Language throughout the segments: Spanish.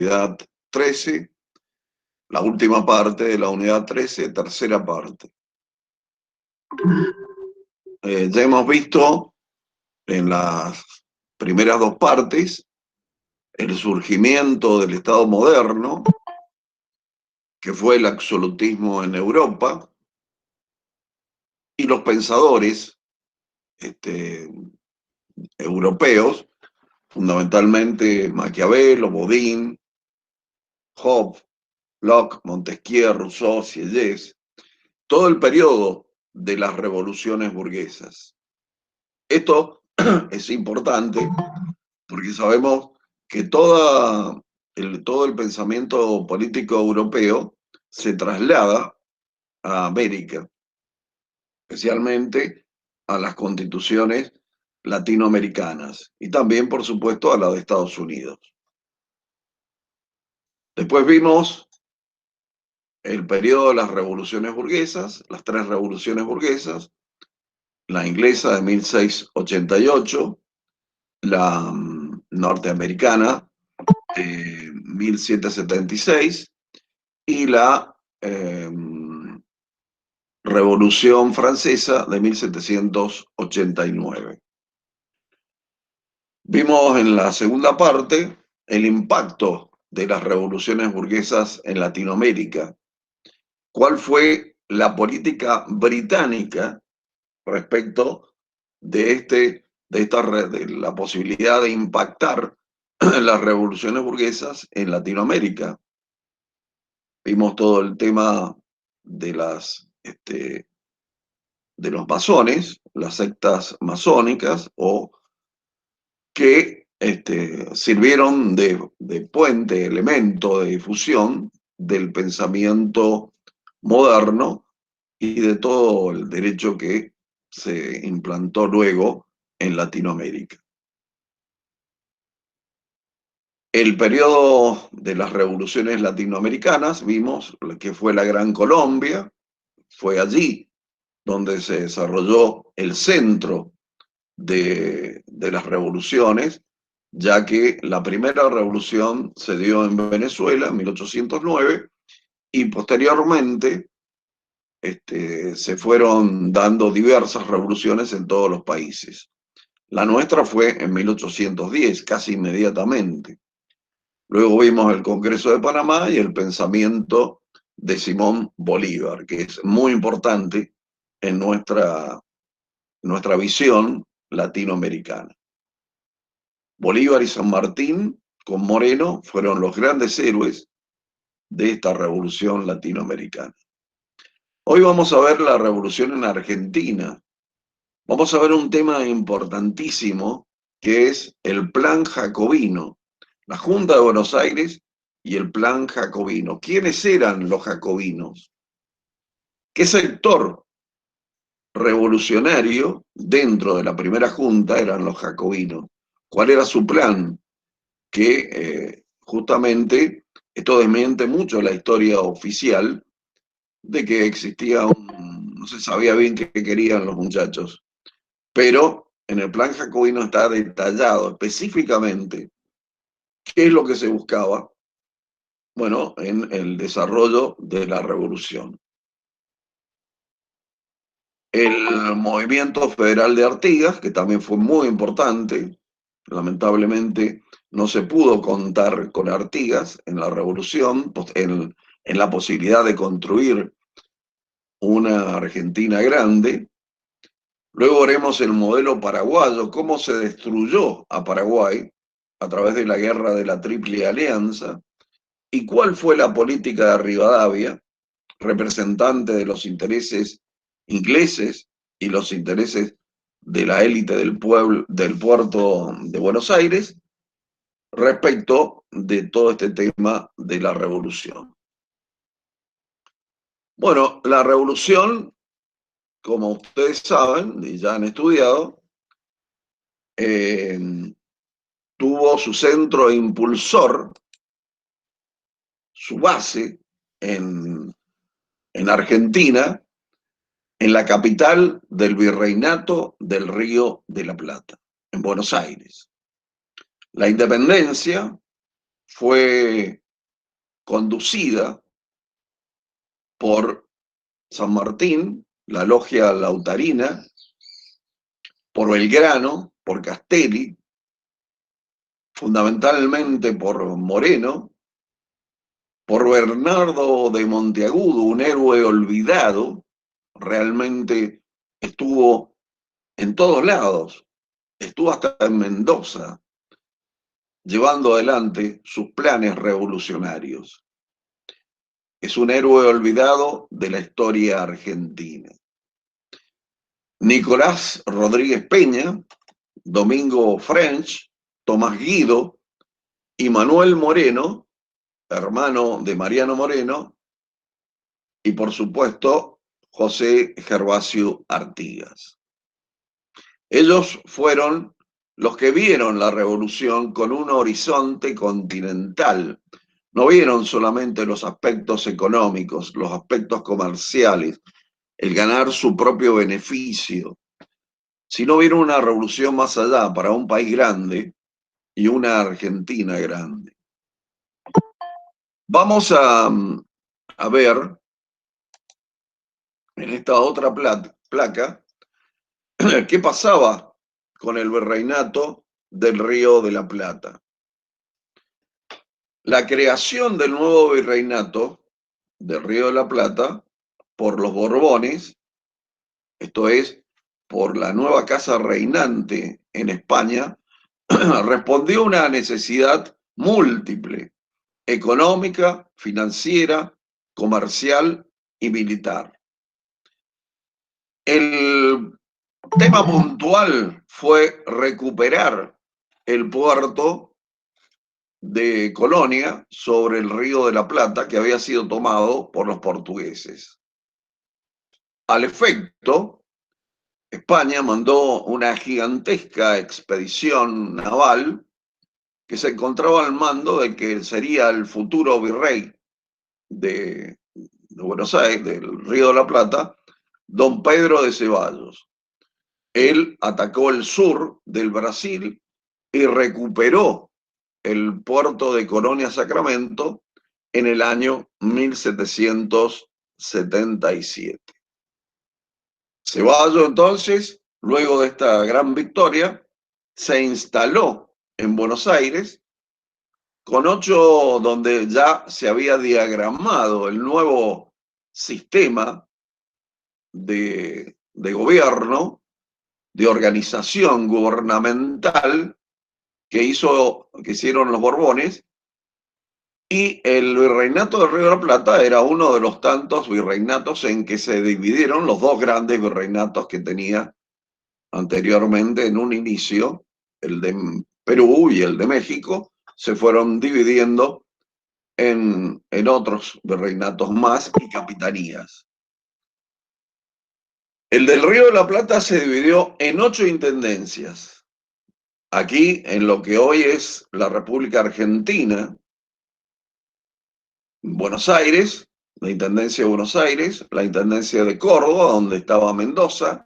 unidad 13, la última parte de la unidad 13, tercera parte. Ya hemos visto en las primeras dos partes el surgimiento del Estado moderno, que fue el absolutismo en Europa, y los pensadores europeos, fundamentalmente Maquiavelo, Bodin, Hobbes, Locke, Montesquieu, Rousseau, Sieyès, todo el periodo de las revoluciones burguesas. Esto es importante porque sabemos que todo el pensamiento político europeo se traslada a América, especialmente a las constituciones latinoamericanas y también, por supuesto, a la de Estados Unidos. Después vimos el periodo de las revoluciones burguesas, las tres revoluciones burguesas, la inglesa de 1688, la norteamericana de 1776 y la Revolución Francesa de 1789. Vimos en la segunda parte el impacto de las revoluciones burguesas en Latinoamérica. ¿Cuál fue la política británica respecto de la posibilidad de impactar las revoluciones burguesas en Latinoamérica? Vimos todo el tema de los masones, las sectas masónicas, o que sirvieron de puente, elemento de difusión del pensamiento moderno y de todo el derecho que se implantó luego en Latinoamérica. El periodo de las revoluciones latinoamericanas, vimos que fue la Gran Colombia, fue allí donde se desarrolló el centro de las revoluciones, ya que la primera revolución se dio en Venezuela en 1809 y posteriormente se fueron dando diversas revoluciones en todos los países. La nuestra fue en 1810, casi inmediatamente. Luego vimos el Congreso de Panamá y el pensamiento de Simón Bolívar, que es muy importante en nuestra visión latinoamericana. Bolívar y San Martín, con Moreno, fueron los grandes héroes de esta revolución latinoamericana. Hoy vamos a ver la revolución en Argentina. Vamos a ver un tema importantísimo que es el Plan Jacobino, la Junta de Buenos Aires y el Plan Jacobino. ¿Quiénes eran los jacobinos? ¿Qué sector revolucionario dentro de la primera junta eran los jacobinos? ¿Cuál era su plan? Que justamente esto desmiente mucho la historia oficial de que existía no se sabía bien qué querían los muchachos, pero en el plan jacobino está detallado específicamente qué es lo que se buscaba, bueno, en el desarrollo de la revolución. El movimiento federal de Artigas, que también fue muy importante, lamentablemente no se pudo contar con Artigas en la revolución, en la posibilidad de construir una Argentina grande. Luego veremos el modelo paraguayo, cómo se destruyó a Paraguay a través de la guerra de la Triple Alianza, y cuál fue la política de Rivadavia, representante de los intereses ingleses y los intereses de la élite del puerto de Buenos Aires, respecto de todo este tema de la revolución. Bueno, la revolución, como ustedes saben y ya han estudiado, tuvo su centro impulsor, su base en Argentina, en la capital del Virreinato del Río de la Plata, en Buenos Aires. La independencia fue conducida por San Martín, la logia lautarina, por Belgrano, por Castelli, fundamentalmente por Moreno, por Bernardo de Monteagudo, un héroe olvidado, realmente estuvo en todos lados, estuvo hasta en Mendoza, llevando adelante sus planes revolucionarios. Es un héroe olvidado de la historia argentina. Nicolás Rodríguez Peña, Domingo French, Tomás Guido y Manuel Moreno, hermano de Mariano Moreno, y por supuesto José Gervasio Artigas. Ellos fueron los que vieron la revolución con un horizonte continental. No vieron solamente los aspectos económicos, los aspectos comerciales, el ganar su propio beneficio, sino vieron una revolución más allá para un país grande y una Argentina grande. Vamos a ver en esta otra placa qué pasaba con el virreinato del Río de la Plata. La creación del nuevo virreinato del Río de la Plata por los Borbones, esto es, por la nueva casa reinante en España, respondió a una necesidad múltiple, económica, financiera, comercial y militar. El tema puntual fue recuperar el puerto de Colonia sobre el Río de la Plata, que había sido tomado por los portugueses. Al efecto, España mandó una gigantesca expedición naval que se encontraba al mando de que sería el futuro virrey de Buenos Aires, del Río de la Plata, don Pedro de Ceballos. Él atacó el sur del Brasil y recuperó el puerto de Colonia Sacramento en el año 1777. Ceballos entonces, luego de esta gran victoria, se instaló en Buenos Aires con donde ya se había diagramado el nuevo sistema de gobierno, de organización gubernamental que hicieron los Borbones, y el virreinato del Río de la Plata era uno de los tantos virreinatos en que se dividieron los dos grandes virreinatos que tenía anteriormente en un inicio, el de Perú y el de México, se fueron dividiendo en otros virreinatos más y capitanías. El del Río de la Plata se dividió en 8 intendencias. Aquí, en lo que hoy es la República Argentina, Buenos Aires, la Intendencia de Buenos Aires, la Intendencia de Córdoba, donde estaba Mendoza,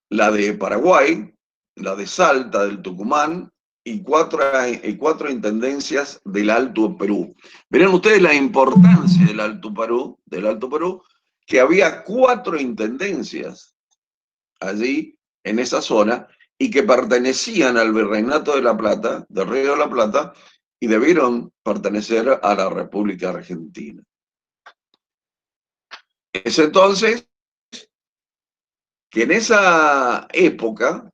la de Paraguay, la de Salta, del Tucumán, y cuatro intendencias del Alto Perú. Verán ustedes la importancia del Alto Perú, que había 4 intendencias allí, en esa zona, y que pertenecían al Virreinato de la Plata, del Río de la Plata, y debieron pertenecer a la República Argentina. Es entonces que en esa época,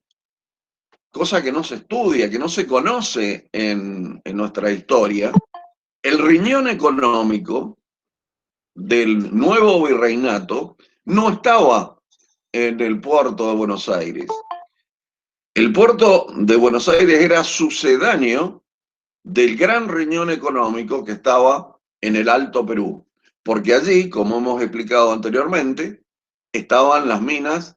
cosa que no se estudia, que no se conoce en nuestra historia, el riñón económico del nuevo virreinato no estaba en el puerto de Buenos Aires. El puerto de Buenos Aires era sucedáneo del gran riñón económico que estaba en el Alto Perú, porque allí, como hemos explicado anteriormente, estaban las minas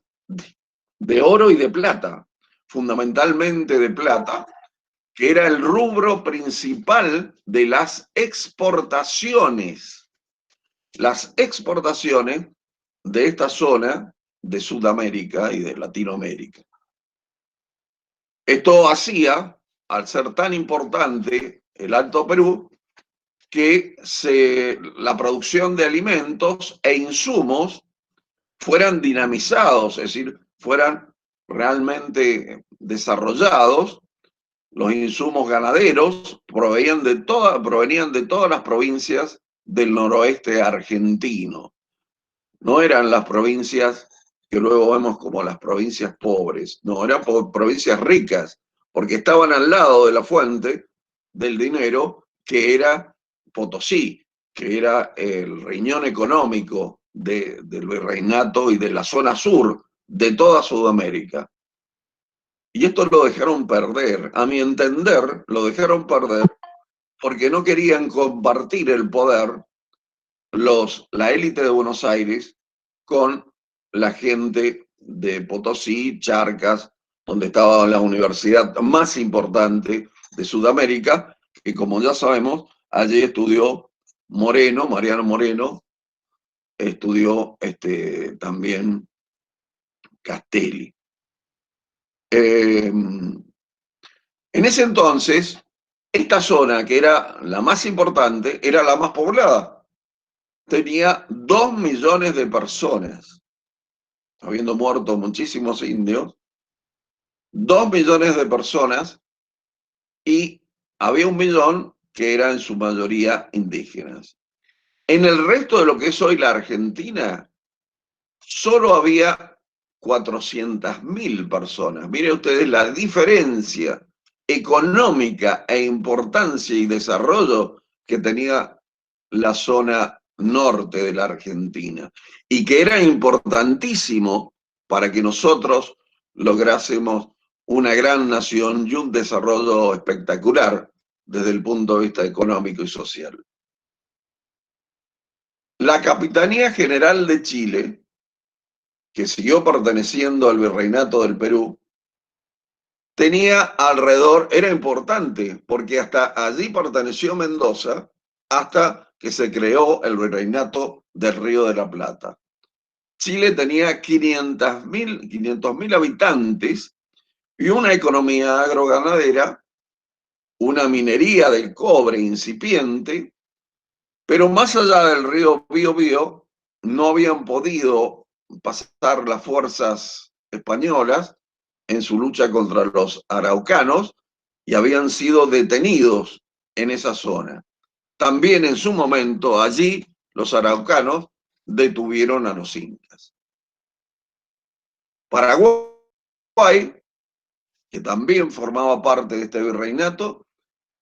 de oro y de plata, fundamentalmente de plata, que era el rubro principal de las exportaciones. Las exportaciones de esta zona de Sudamérica y de Latinoamérica. Esto hacía, al ser tan importante el Alto Perú, que la producción de alimentos e insumos fueran dinamizados, es decir, fueran realmente desarrollados. Los insumos ganaderos provenían de todas las provincias del noroeste argentino. No eran las provincias que luego vemos como las provincias pobres, no, eran provincias ricas, porque estaban al lado de la fuente del dinero, que era Potosí, que era el riñón económico del virreinato y de la zona sur de toda Sudamérica. Y esto lo dejaron perder, a mi entender, lo dejaron perder porque no querían compartir el poder la élite de Buenos Aires con la gente de Potosí, Charcas, donde estaba la universidad más importante de Sudamérica, que como ya sabemos, allí estudió Moreno, Mariano Moreno, estudió también Castelli. En ese entonces, esta zona, que era la más importante, era la más poblada. Tenía 2 millones de personas, habiendo muerto muchísimos indios, 2 millones de personas, y había 1 millón que eran en su mayoría indígenas. En el resto de lo que es hoy la Argentina, solo había 400.000 personas. Miren ustedes la diferencia económica e importancia y desarrollo que tenía la zona norte de la Argentina, y que era importantísimo para que nosotros lográsemos una gran nación y un desarrollo espectacular desde el punto de vista económico y social. La Capitanía General de Chile, que siguió perteneciendo al Virreinato del Perú, tenía alrededor, era importante, porque hasta allí perteneció Mendoza, hasta que se creó el Virreinato del Río de la Plata. Chile tenía 500.000 habitantes y una economía agroganadera, una minería del cobre incipiente, pero más allá del río Biobío no habían podido pasar las fuerzas españolas en su lucha contra los araucanos y habían sido detenidos en esa zona. También en su momento allí los araucanos detuvieron a los incas. Paraguay, que también formaba parte de este virreinato,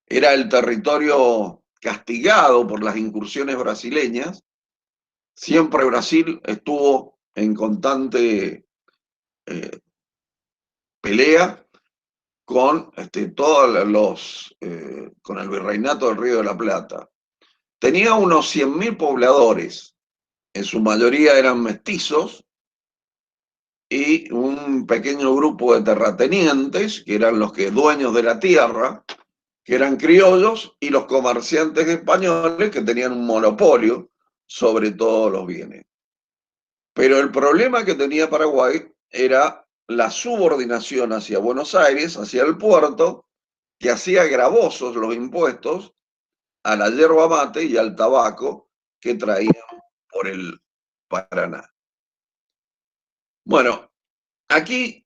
era el territorio castigado por las incursiones brasileñas. Siempre Brasil estuvo en constante pelea con con el virreinato del Río de la Plata. Tenía unos 100.000 pobladores, en su mayoría eran mestizos, y un pequeño grupo de terratenientes, que eran los dueños de la tierra, que eran criollos, y los comerciantes españoles, que tenían un monopolio sobre todos los bienes. Pero el problema que tenía Paraguay era la subordinación hacia Buenos Aires, hacia el puerto, que hacía gravosos los impuestos a la yerba mate y al tabaco que traían por el Paraná. Bueno, aquí,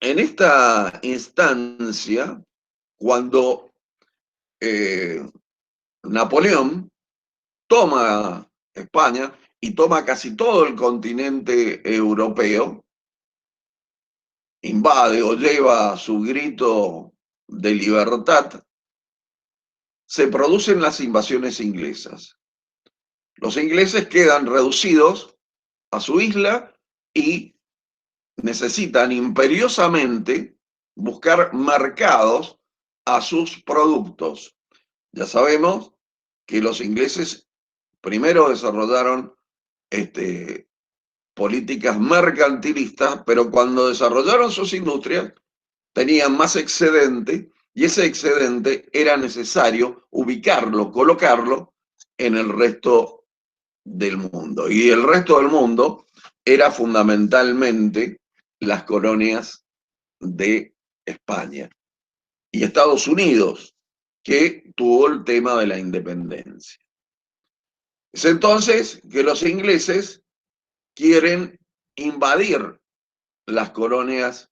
en esta instancia, cuando Napoleón toma España y toma casi todo el continente europeo, invade o lleva su grito de libertad, se producen las invasiones inglesas. Los ingleses quedan reducidos a su isla y necesitan imperiosamente buscar mercados a sus productos. Ya sabemos que los ingleses primero desarrollaron políticas mercantilistas, pero cuando desarrollaron sus industrias tenían más excedente, y ese excedente era necesario ubicarlo, colocarlo en el resto del mundo. Y el resto del mundo era fundamentalmente las colonias de España y Estados Unidos, que tuvo el tema de la independencia. Es entonces que los ingleses quieren invadir las colonias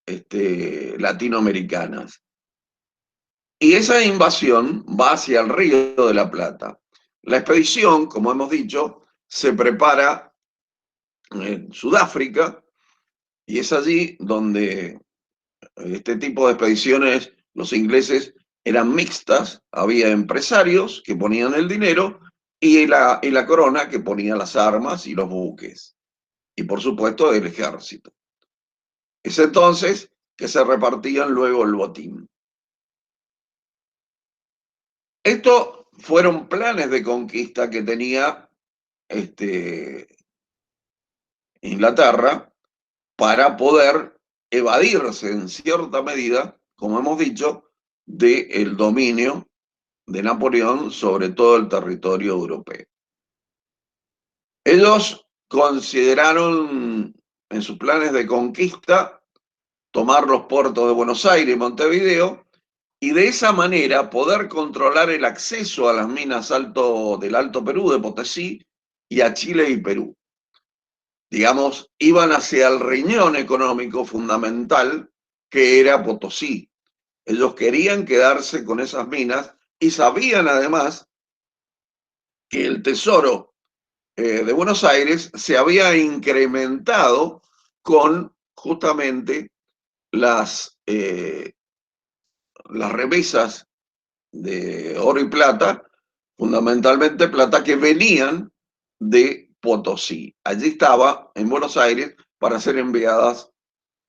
latinoamericanas. Y esa invasión va hacia el Río de la Plata. La expedición, como hemos dicho, se prepara en Sudáfrica y es allí donde este tipo de expediciones, los ingleses eran mixtas, había empresarios que ponían el dinero y la corona que ponía las armas y los buques. Y por supuesto el ejército. Es entonces que se repartían luego el botín. Estos fueron planes de conquista que tenía Inglaterra para poder evadirse en cierta medida, como hemos dicho, del dominio de Napoleón sobre todo el territorio europeo. Ellos consideraron en sus planes de conquista tomar los puertos de Buenos Aires y Montevideo y de esa manera poder controlar el acceso a las minas del Alto Perú, de Potosí, y a Chile y Perú. Digamos, iban hacia el riñón económico fundamental que era Potosí. Ellos querían quedarse con esas minas y sabían además que el tesoro de Buenos Aires se había incrementado con justamente las remesas de oro y plata, fundamentalmente plata que venían de Potosí. Allí estaba en Buenos Aires para ser enviadas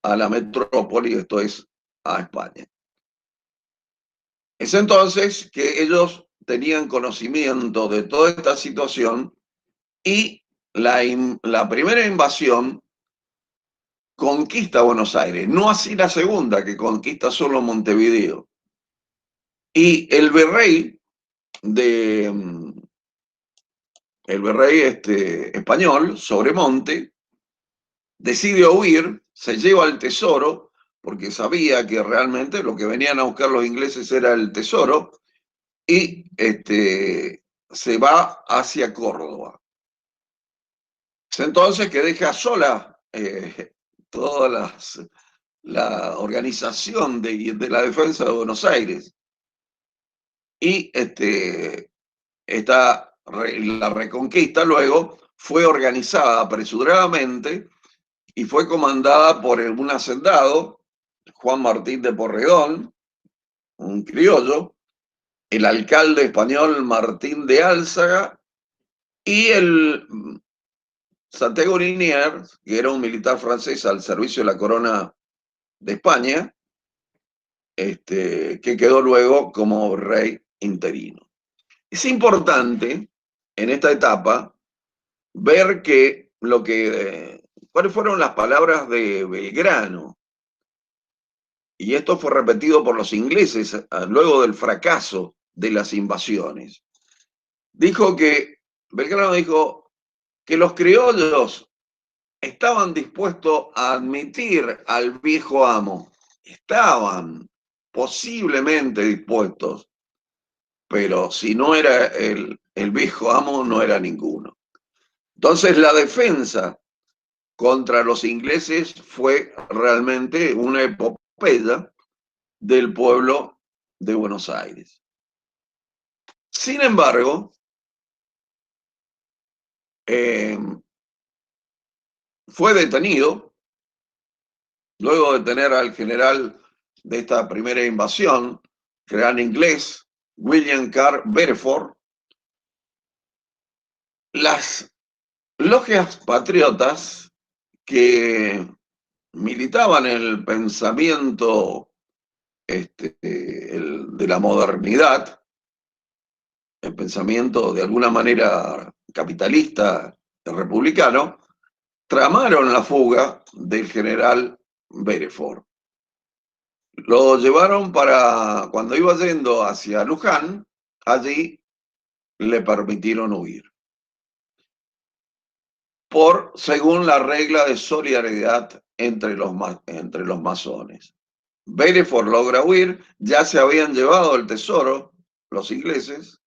a la metrópoli, esto es, a España. Es entonces que ellos tenían conocimiento de toda esta situación y la primera invasión conquista Buenos Aires, no así la segunda, que conquista solo Montevideo. Y el virrey español, Sobremonte, decide huir, se lleva el tesoro, porque sabía que realmente lo que venían a buscar los ingleses era el tesoro, y se va hacia Córdoba. Es entonces que deja sola toda la organización de la defensa de Buenos Aires. Y la reconquista luego fue organizada apresuradamente y fue comandada por un hacendado, Juan Martín de Porredón, un criollo, el alcalde español Martín de Álzaga y el Santiago Liniers, que era un militar francés al servicio de la corona de España, que quedó luego como rey interino. Es importante en esta etapa ver cuáles fueron las palabras de Belgrano. Y esto fue repetido por los ingleses luego del fracaso de las invasiones. Belgrano dijo que los criollos estaban dispuestos a admitir al viejo amo. Estaban posiblemente dispuestos, pero si no era el viejo amo, no era ninguno. Entonces la defensa contra los ingleses fue realmente una epopeya del pueblo de Buenos Aires. Sin embargo, fue detenido luego de tener al general de esta primera invasión, general inglés, William Carr Beresford. Las logias patriotas que militaban en el pensamiento de la modernidad, el pensamiento de alguna manera capitalista, republicano, tramaron la fuga del general Beresford. Lo llevaron cuando iba yendo hacia Luján, allí le permitieron huir. Según la regla de solidaridad entre los masones. Belfort logra huir, ya se habían llevado el tesoro los ingleses,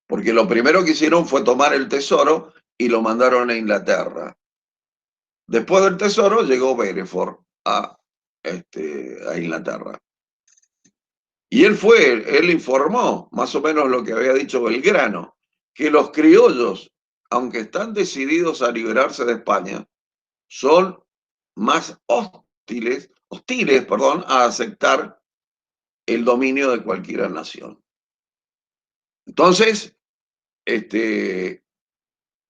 porque lo primero que hicieron fue tomar el tesoro y lo mandaron a Inglaterra. Después del tesoro llegó Belfort a Inglaterra. Y él informó más o menos lo que había dicho Belgrano, que los criollos, aunque están decididos a liberarse de España, son más hostiles, a aceptar el dominio de cualquier nación. Entonces,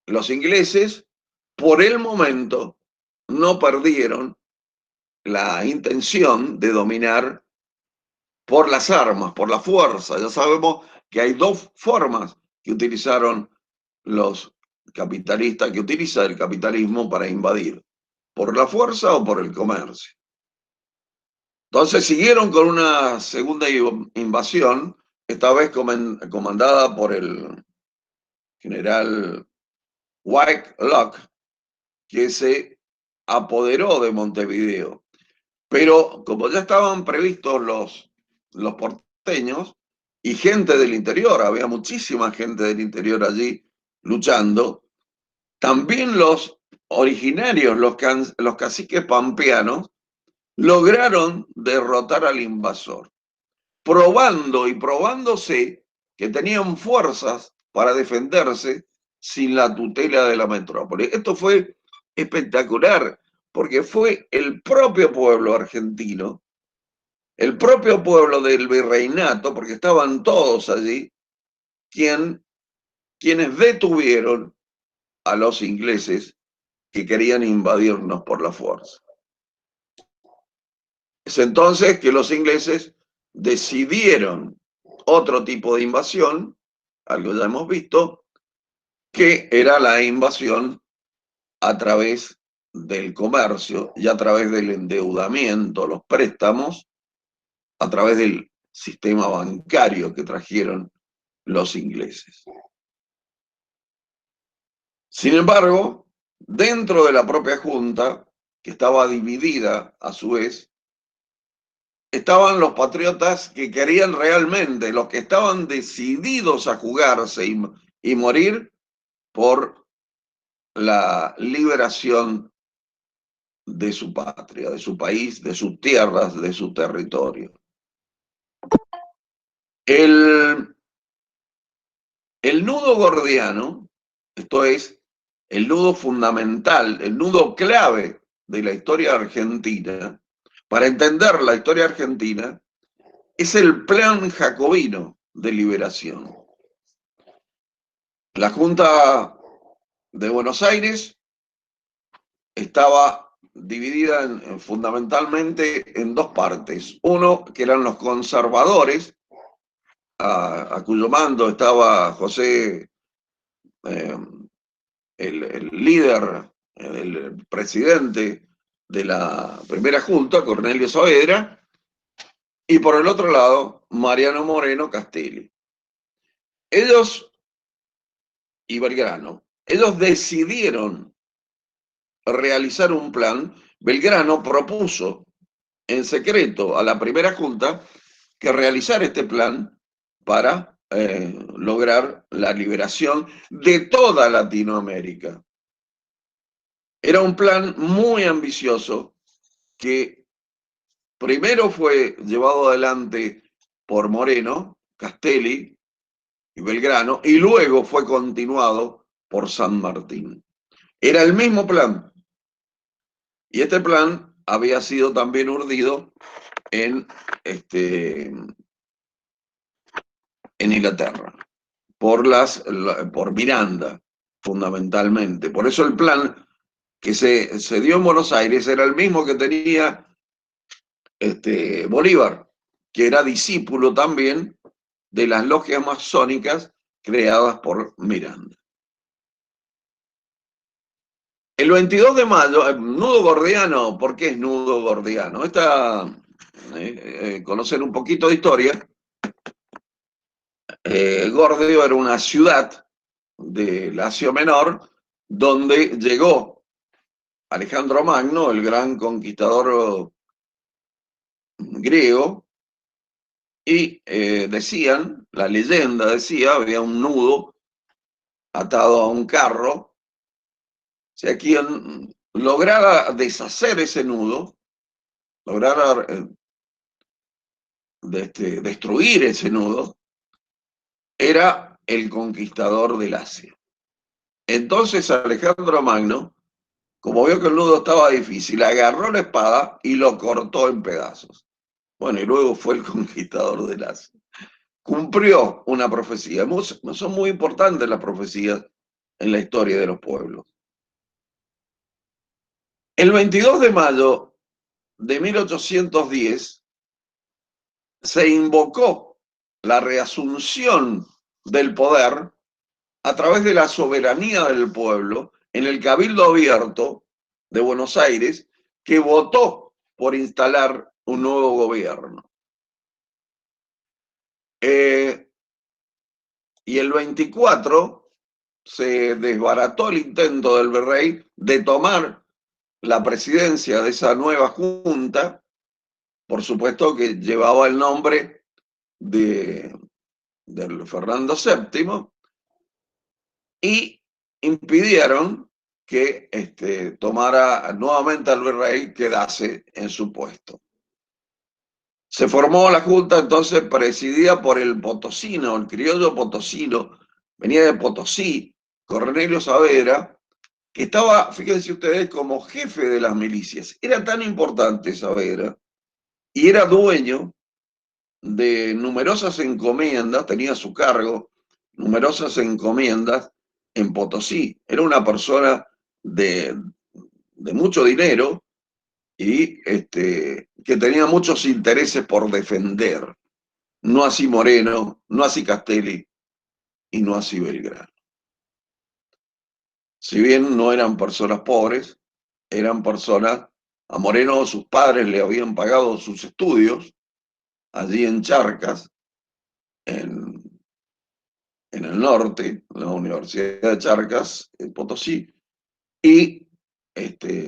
los ingleses, por el momento, no perdieron la intención de dominar por las armas, por la fuerza. Ya sabemos que hay dos formas que utilizaron los capitalistas, que utiliza el capitalismo para invadir, por la fuerza o por el comercio. Entonces siguieron con una segunda invasión, esta vez comandada por el general Whitelock, que se apoderó de Montevideo. Pero como ya estaban previstos los porteños y gente del interior, había muchísima gente del interior allí luchando, también los originarios, los caciques pampeanos, lograron derrotar al invasor, probando y probándose que tenían fuerzas para defenderse sin la tutela de la metrópoli. Esto fue espectacular, porque fue el propio pueblo argentino, el propio pueblo del virreinato, porque estaban todos allí, quienes detuvieron a los ingleses que querían invadirnos por la fuerza. Es entonces que los ingleses decidieron otro tipo de invasión, algo ya hemos visto, que era la invasión a través del comercio y a través del endeudamiento, los préstamos, a través del sistema bancario que trajeron los ingleses. Sin embargo, dentro de la propia Junta, que estaba dividida a su vez, estaban los patriotas que querían realmente, los que estaban decididos a jugarse y morir por la liberación de su patria, de su país, de sus tierras, de su territorio. El nudo gordiano, esto es, el nudo fundamental, el nudo clave de la historia argentina, para entender la historia argentina, es el plan jacobino de liberación. La Junta de Buenos Aires estaba dividida fundamentalmente en dos partes. Uno, que eran los conservadores, a cuyo mando estaba José, el líder, el presidente de la primera Junta, Cornelio Saavedra, y por el otro lado, Mariano Moreno Castelli. Ellos, y Belgrano, ellos decidieron realizar un plan. Belgrano propuso en secreto a la primera Junta que realizara este plan para lograr la liberación de toda Latinoamérica. Era un plan muy ambicioso que primero fue llevado adelante por Moreno, Castelli y Belgrano, y luego fue continuado por San Martín. Era el mismo plan. Y este plan había sido también urdido en Inglaterra, por Miranda, fundamentalmente. Por eso el plan que se dio en Buenos Aires era el mismo que tenía Bolívar, que era discípulo también de las logias masónicas creadas por Miranda. El 22 de mayo, nudo gordiano, ¿por qué es nudo gordiano? Conocer un poquito de historia. Gordio era una ciudad del Asia Menor donde llegó Alejandro Magno, el gran conquistador griego, y decían, la leyenda decía, había un nudo atado a un carro, o sea, quien lograra deshacer ese nudo, lograra destruir ese nudo, era el conquistador del Asia. Entonces Alejandro Magno, como vio que el nudo estaba difícil, agarró la espada y lo cortó en pedazos. Bueno, y luego fue el conquistador del Asia. Cumplió una profecía. Son muy importantes las profecías en la historia de los pueblos. El 22 de mayo de 1810 se invocó la reasunción del poder a través de la soberanía del pueblo en el Cabildo Abierto de Buenos Aires, que votó por instalar un nuevo gobierno. Y el 24 se desbarató el intento del virrey de tomar la presidencia de esa nueva junta, por supuesto que llevaba el nombre de Fernando VII, y impidieron que tomara nuevamente al virrey, quedase en su puesto. Se formó la junta entonces presidida por el potosino, el criollo potosino, venía de Potosí, Cornelio Saavedra, que estaba, fíjense ustedes, como jefe de las milicias. Era tan importante Saavedra y era dueño de numerosas encomiendas, tenía a su cargo numerosas encomiendas en Potosí. Era una persona de mucho dinero y que tenía muchos intereses por defender. No así Moreno, no así Castelli y no así Belgrano. Si bien no eran personas pobres, eran personas, a Moreno sus padres le habían pagado sus estudios allí en Charcas, en el norte, la Universidad de Charcas, en Potosí, y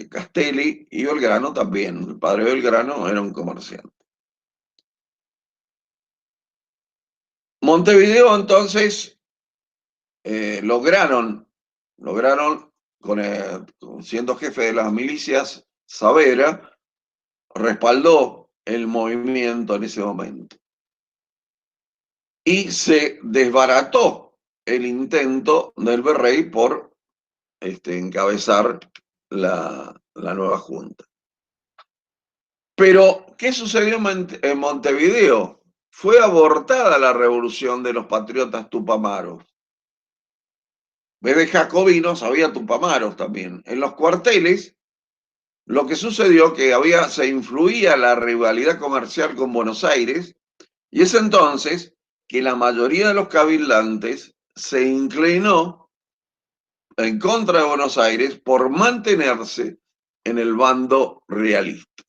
Castelli y Belgrano también. El padre de Belgrano era un comerciante. Montevideo entonces lograron siendo jefe de las milicias, Saavedra respaldó el movimiento en ese momento. Y se desbarató el intento del virrey por encabezar la nueva junta. Pero, ¿qué sucedió en Montevideo? Fue abortada la revolución de los patriotas tupamaros. En vez de jacobinos, había tupamaros también. En los cuarteles, lo que sucedió que se influía la rivalidad comercial con Buenos Aires, y es entonces que la mayoría de los cabildantes se inclinó en contra de Buenos Aires por mantenerse en el bando realista.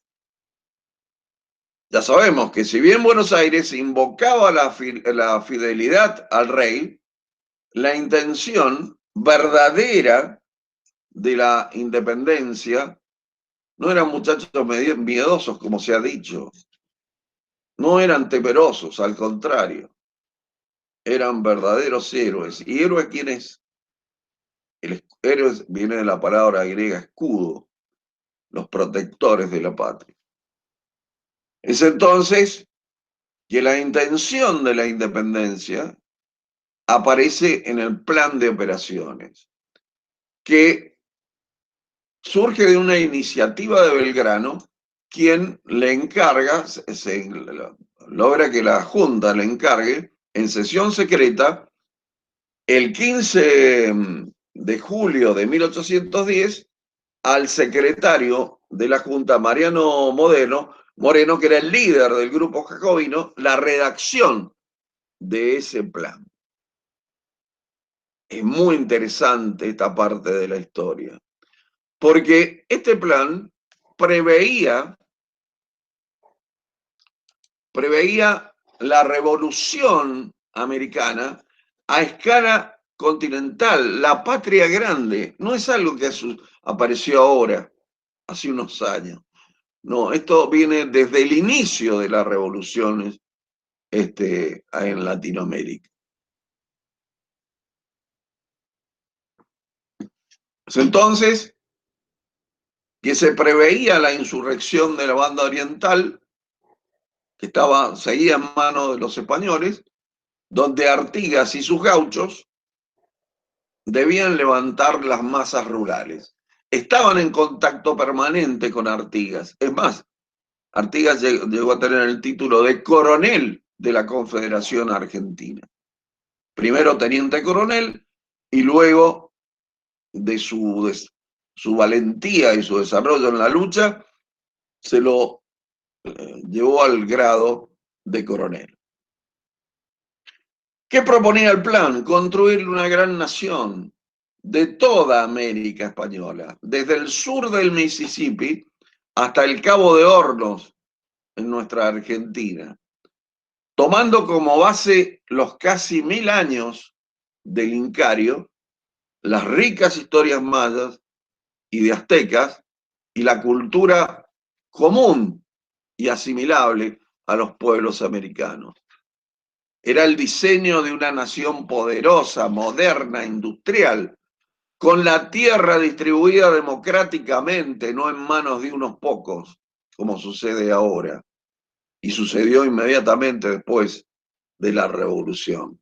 Ya sabemos que si bien Buenos Aires invocaba la fidelidad al rey, la intención verdadera de la independencia no eran muchachos miedosos, como se ha dicho, no eran temerosos, al contrario, eran verdaderos héroes. ¿Y héroe quién es? El héroe viene de la palabra griega escudo, los protectores de la patria. Es entonces que la intención de la independencia aparece en el plan de operaciones, que surge de una iniciativa de Belgrano, quien le encarga, logra que la Junta le encargue en sesión secreta el 15 de julio de 1810 al secretario de la Junta, Mariano Moreno, que era el líder del grupo jacobino, la redacción de ese plan. Es muy interesante esta parte de la historia, porque este plan preveía la revolución americana a escala continental, la patria grande. No es algo que apareció ahora, hace unos años. No, esto viene desde el inicio de las revoluciones en Latinoamérica. Entonces, que se preveía la insurrección de la banda oriental, que seguía en manos de los españoles, donde Artigas y sus gauchos debían levantar las masas rurales. Estaban en contacto permanente con Artigas. Es más, Artigas llegó a tener el título de coronel de la Confederación Argentina. Primero teniente coronel y luego de su valentía y su desarrollo en la lucha, se lo llevó al grado de coronel. ¿Qué proponía el plan? Construir una gran nación de toda América Española, desde el sur del Mississippi hasta el Cabo de Hornos en nuestra Argentina, tomando como base los casi 1000 años del Incario, las ricas historias mayas y de aztecas y la cultura común y asimilable a los pueblos americanos. Era el diseño de una nación poderosa, moderna, industrial, con la tierra distribuida democráticamente, no en manos de unos pocos, como sucede ahora, y sucedió inmediatamente después de la Revolución.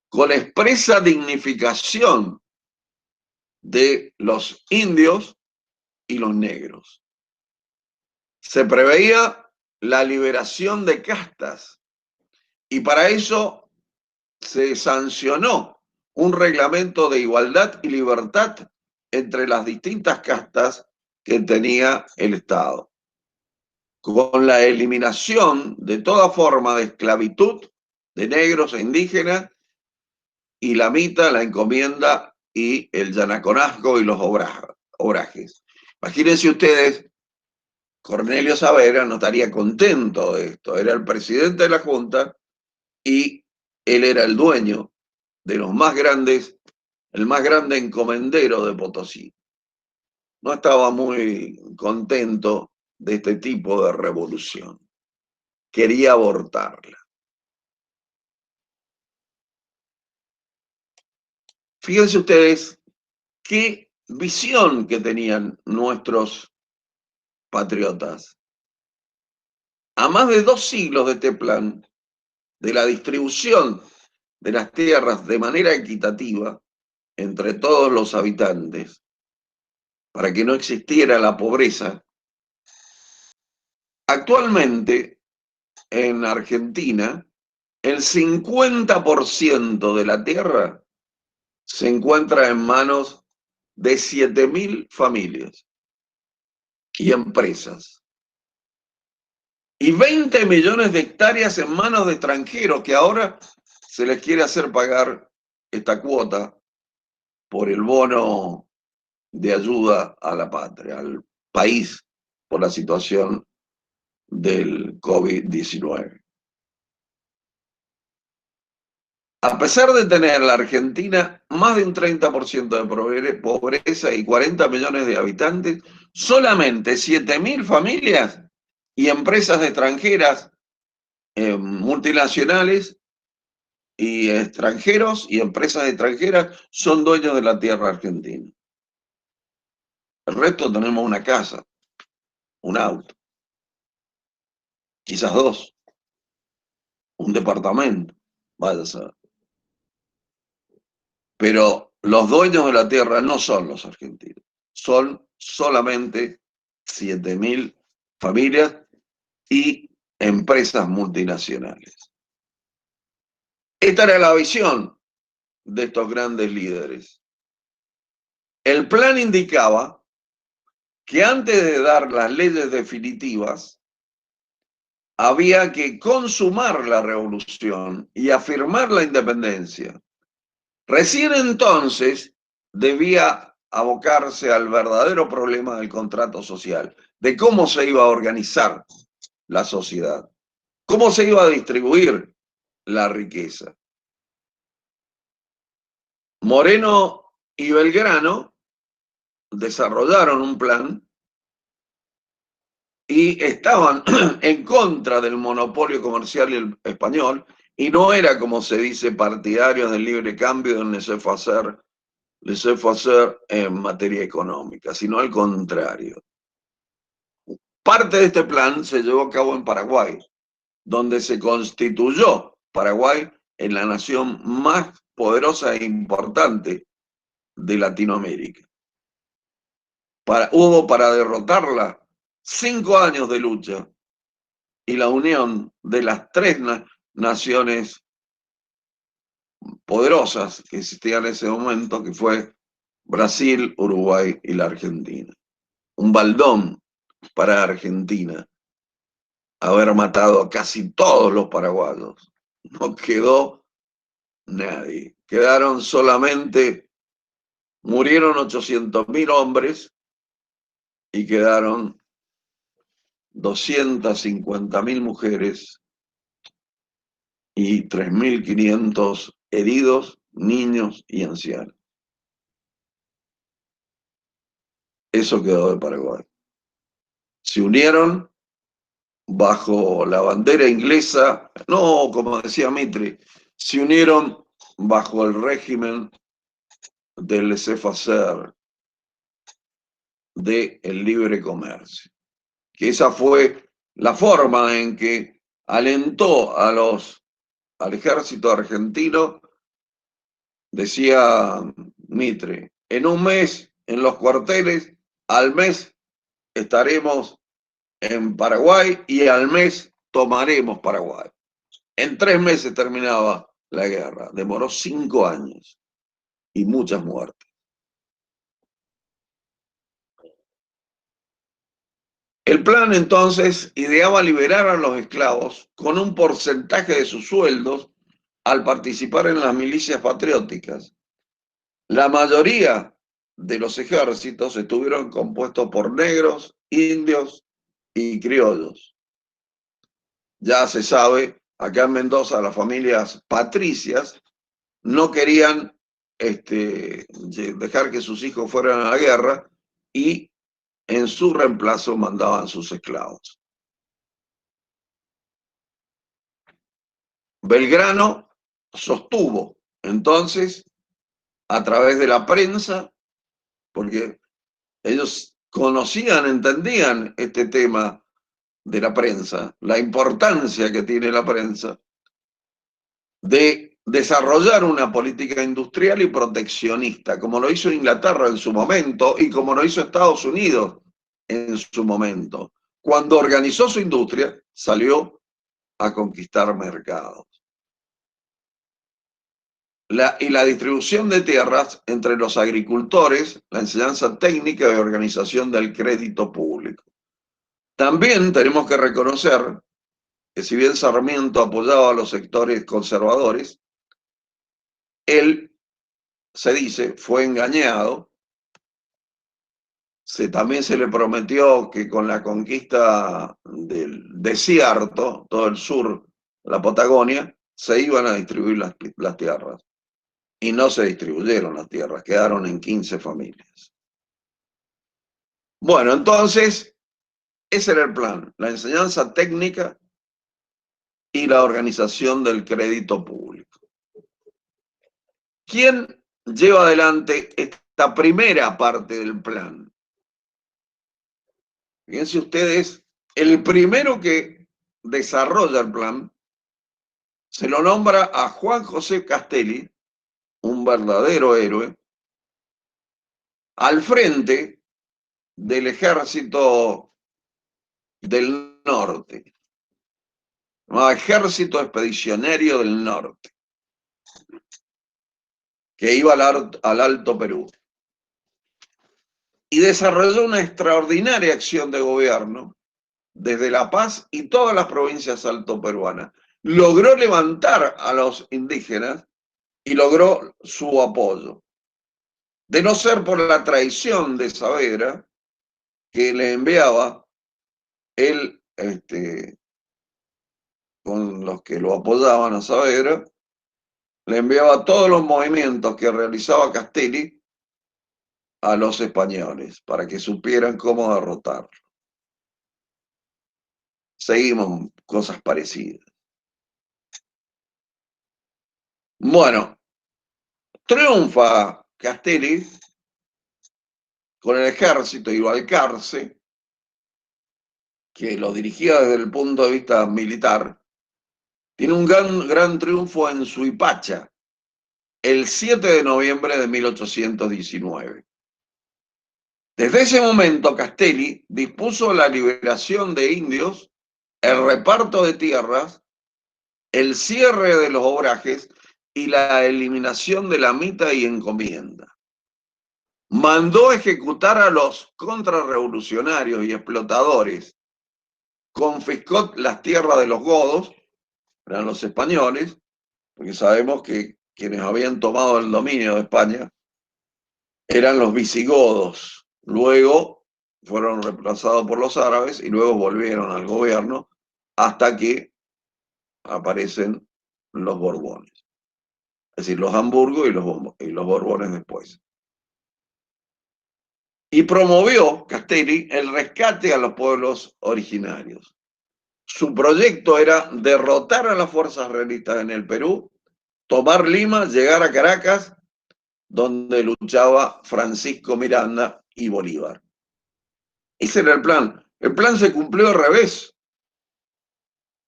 Con expresa dignificación de los indios y los negros. Se preveía la liberación de castas y para eso se sancionó un reglamento de igualdad y libertad entre las distintas castas que tenía el Estado, con la eliminación de toda forma de esclavitud de negros e indígenas y la mita, la encomienda y el yanaconazgo y los obrajes. Imagínense ustedes, Cornelio Saavedra no estaría contento de esto, era el presidente de la Junta y él era el dueño de los más grandes, el más grande encomendero de Potosí. No estaba muy contento de este tipo de revolución. Quería abortarla. Fíjense ustedes qué visión que tenían nuestros patriotas. A más de 2 siglos de este plan, de la distribución de las tierras de manera equitativa entre todos los habitantes, para que no existiera la pobreza, actualmente en Argentina el 50% de la tierra se encuentra en manos de 7.000 familias y empresas. Y 20 millones de hectáreas en manos de extranjeros que ahora se les quiere hacer pagar esta cuota por el bono de ayuda a la patria, al país, por la situación del COVID-19. A pesar de tener la Argentina más de un 30% de pobreza y 40 millones de habitantes, solamente 7.000 familias y empresas extranjeras, multinacionales y extranjeros y empresas extranjeras son dueños de la tierra argentina. El resto tenemos una casa, un auto, quizás 2, un departamento, vaya a saber. Pero los dueños de la tierra no son los argentinos, son solamente 7.000 familias y empresas multinacionales. Esta era la visión de estos grandes líderes. El plan indicaba que antes de dar las leyes definitivas, había que consumar la revolución y afirmar la independencia. Recién entonces debía abocarse al verdadero problema del contrato social, de cómo se iba a organizar la sociedad, cómo se iba a distribuir la riqueza. Moreno y Belgrano desarrollaron un plan y estaban en contra del monopolio comercial español, y no era, como se dice, partidarios del libre cambio, del laissez-faire en materia económica, sino al contrario. Parte de este plan se llevó a cabo en Paraguay, donde se constituyó Paraguay en la nación más poderosa e importante de Latinoamérica. Hubo para derrotarla 5 años de lucha y la unión de las tres naciones poderosas que existían en ese momento, que fue Brasil, Uruguay y la Argentina. Un baldón para Argentina haber matado a casi todos los paraguayos. No quedó nadie. Quedaron solamente, murieron 800.000 hombres y quedaron 250.000 mujeres y 3.500 heridos, niños y ancianos. Eso quedó de Paraguay. Se unieron bajo la bandera inglesa, no, como decía Mitre, se unieron bajo el régimen del laissez-faire, del libre comercio. Que esa fue la forma en que alentó al ejército argentino, decía Mitre, en un mes en los cuarteles, al mes estaremos en Paraguay y al mes tomaremos Paraguay. En 3 meses terminaba la guerra. Demoró 5 años y muchas muertes. El plan entonces ideaba liberar a los esclavos con un porcentaje de sus sueldos al participar en las milicias patrióticas. La mayoría de los ejércitos estuvieron compuestos por negros, indios y criollos. Ya se sabe, acá en Mendoza las familias patricias no querían dejar que sus hijos fueran a la guerra y en su reemplazo mandaban sus esclavos. Belgrano sostuvo entonces a través de la prensa, porque ellos conocían, entendían este tema de la prensa, la importancia que tiene la prensa, de desarrollar una política industrial y proteccionista, como lo hizo Inglaterra en su momento y como lo hizo Estados Unidos en su momento. Cuando organizó su industria, salió a conquistar mercados. Y la distribución de tierras entre los agricultores, la enseñanza técnica y organización del crédito público. También tenemos que reconocer que si bien Sarmiento apoyaba a los sectores conservadores, él, se dice, fue engañado. También se le prometió que con la conquista del desierto, todo el sur, la Patagonia, se iban a distribuir las tierras. Y no se distribuyeron las tierras, quedaron en 15 familias. Bueno, entonces, ese era el plan, la enseñanza técnica y la organización del crédito público. ¿Quién lleva adelante esta primera parte del plan? Fíjense ustedes, el primero que desarrolla el plan se lo nombra a Juan José Castelli, un verdadero héroe, al frente del ejército del norte, ejército expedicionario del norte, que iba al Alto Perú. Y desarrolló una extraordinaria acción de gobierno desde La Paz y todas las provincias altoperuanas. Logró levantar a los indígenas y logró su apoyo. De no ser por la traición de Saavedra, que le enviaba él, con los que lo apoyaban a Saavedra, le enviaba todos los movimientos que realizaba Castelli a los españoles para que supieran cómo derrotarlo. seguimos cosas parecidas. Bueno, triunfa Castelli con el ejército y Balcarce, que lo dirigía desde el punto de vista militar. Tiene un gran triunfo en Suipacha, el 7 de noviembre de 1819. Desde ese momento, Castelli dispuso la liberación de indios, el reparto de tierras, el cierre de los obrajes y la eliminación de la mita y encomienda. Mandó ejecutar a los contrarrevolucionarios y explotadores. Confiscó las tierras de los godos, eran los españoles, porque sabemos que quienes habían tomado el dominio de España eran los visigodos. Luego fueron reemplazados por los árabes y luego volvieron al gobierno hasta que aparecen los Borbones. Es decir, los Hamburgo y los Borbones después. Y promovió Castelli el rescate a los pueblos originarios. Su proyecto era derrotar a las fuerzas realistas en el Perú, tomar Lima, llegar a Caracas, donde luchaba Francisco Miranda y Bolívar. Ese era el plan. El plan se cumplió al revés,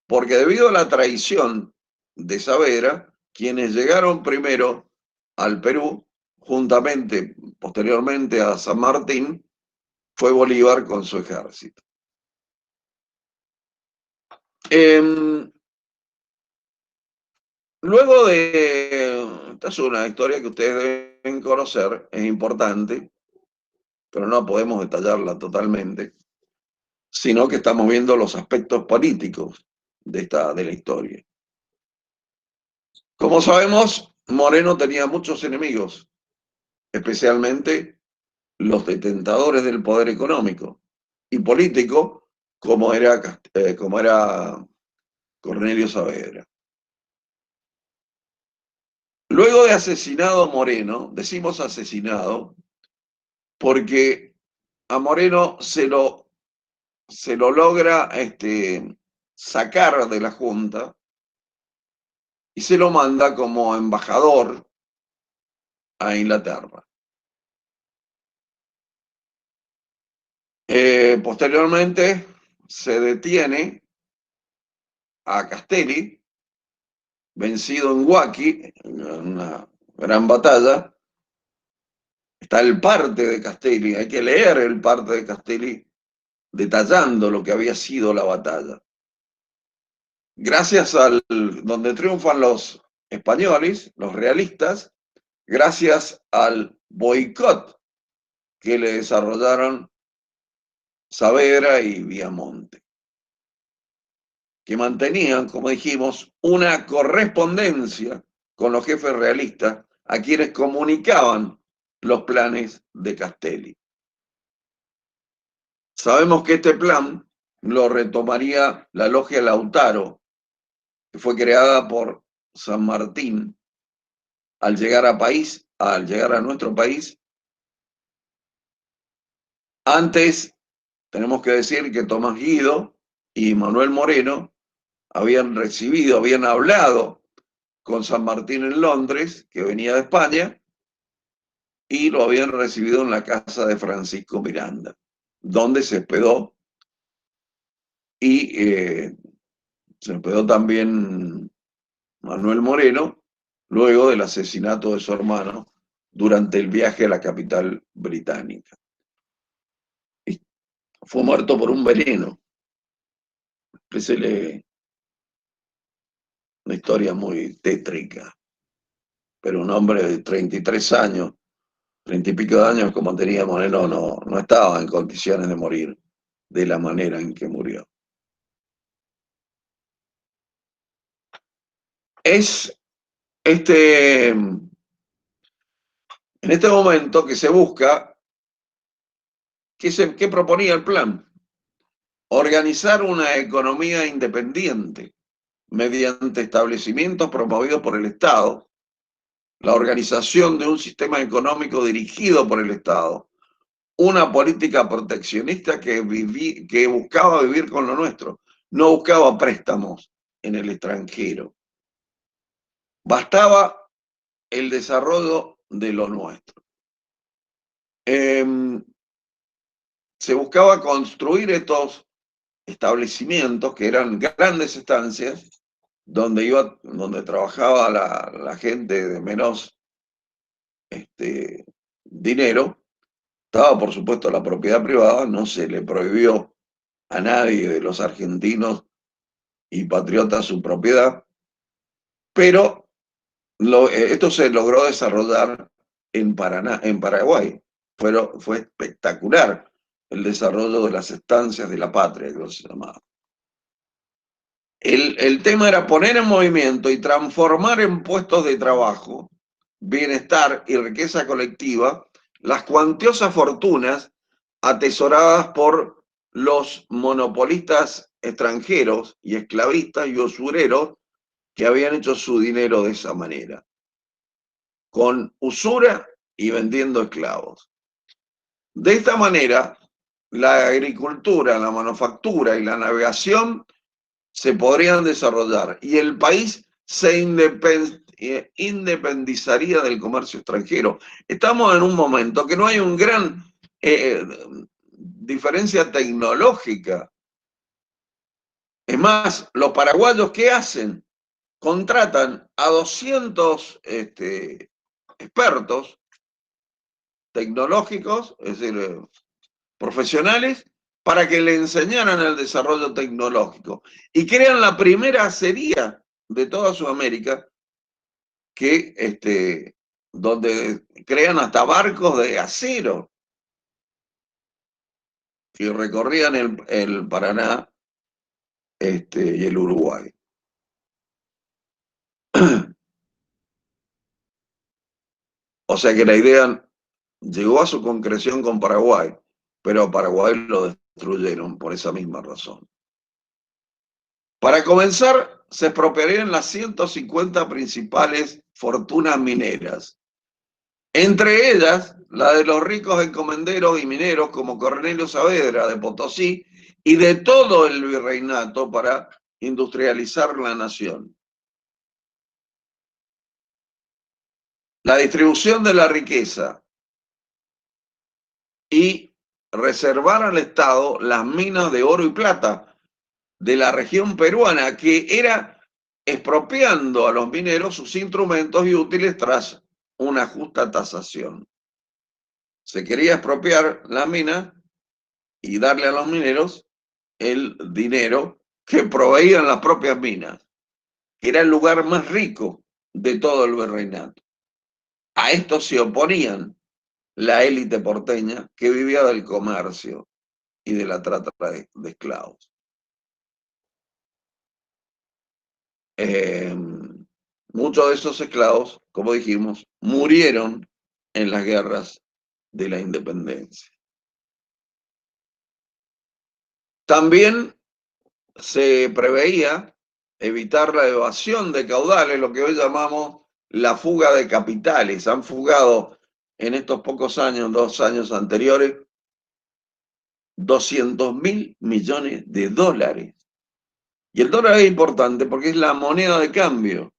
porque debido a la traición de Saavedra, quienes llegaron primero al Perú, juntamente, posteriormente a San Martín, fue Bolívar con su ejército. Luego esta es una historia que ustedes deben conocer, es importante, pero no podemos detallarla totalmente, sino que estamos viendo los aspectos políticos de la historia. Como sabemos, Moreno tenía muchos enemigos, especialmente los detentadores del poder económico y político, como era Cornelio Saavedra. Luego de asesinado Moreno, decimos asesinado, porque a Moreno se lo logra sacar de la Junta y se lo manda como embajador a Inglaterra. Posteriormente se detiene a Castelli, vencido en Huaki, en una gran batalla. Está el parte de Castelli, hay que leer el parte de Castelli detallando lo que había sido la batalla. Gracias donde triunfan los españoles, los realistas, gracias al boicot que le desarrollaron Saavedra y Viamonte, que mantenían, como dijimos, una correspondencia con los jefes realistas a quienes comunicaban los planes de Castelli. Sabemos que este plan lo retomaría la Logia Lautaro, que fue creada por San Martín al llegar a nuestro país. Antes, tenemos que decir que Tomás Guido y Manuel Moreno habían hablado con San Martín en Londres, que venía de España, y lo habían recibido en la casa de Francisco Miranda, donde se hospedó, y se hospedó también Manuel Moreno, luego del asesinato de su hermano durante el viaje a la capital británica. Y fue muerto por un veneno. Es una historia muy tétrica, pero un hombre de 33 años, 30 y pico de años como tenía Moreno, no estaba en condiciones de morir de la manera en que murió. Es en este momento que se busca, ¿qué proponía el plan? Organizar una economía independiente mediante establecimientos promovidos por el Estado, la organización de un sistema económico dirigido por el Estado, una política proteccionista que buscaba vivir con lo nuestro. no buscaba préstamos en el extranjero. Bastaba el desarrollo de lo nuestro. Se buscaba construir estos establecimientos que eran grandes estancias donde trabajaba la gente de menos dinero. Estaba, por supuesto, la propiedad privada, no se le prohibió a nadie de los argentinos y patriotas su propiedad, pero esto se logró desarrollar en Paraguay. Fue espectacular el desarrollo de las estancias de la patria, que se llamaba. El tema era poner en movimiento y transformar en puestos de trabajo, bienestar y riqueza colectiva las cuantiosas fortunas atesoradas por los monopolistas extranjeros y esclavistas y usureros que habían hecho su dinero de esa manera, con usura y vendiendo esclavos. De esta manera, la agricultura, la manufactura y la navegación se podrían desarrollar y el país se independizaría del comercio extranjero. Estamos en un momento que no hay una gran diferencia tecnológica. Es más, los paraguayos, ¿qué hacen? Contratan a 200 expertos tecnológicos, es decir, profesionales, para que le enseñaran el desarrollo tecnológico. Y crean la primera acería de toda Sudamérica, donde crean hasta barcos de acero que recorrían el Paraná y el Uruguay. O sea que la idea llegó a su concreción con Paraguay, pero a Paraguay lo destruyeron por esa misma razón. Para comenzar, se expropiarían las 150 principales fortunas mineras, entre ellas la de los ricos encomenderos y mineros como Cornelio Saavedra de Potosí y de todo el virreinato para industrializar la nación. La distribución de la riqueza y reservar al Estado las minas de oro y plata de la región peruana, que era expropiando a los mineros sus instrumentos y útiles tras una justa tasación. Se quería expropiar la mina y darle a los mineros el dinero que proveían las propias minas, que era el lugar más rico de todo el virreinato. A esto se oponían la élite porteña que vivía del comercio y de la trata de esclavos. Muchos de esos esclavos, como dijimos, murieron en las guerras de la independencia. También se preveía evitar la evasión de caudales, lo que hoy llamamos la fuga de capitales. Han fugado en estos pocos años, 2 años anteriores, 200.000 millones de dólares. Y el dólar es importante porque es la moneda de cambio.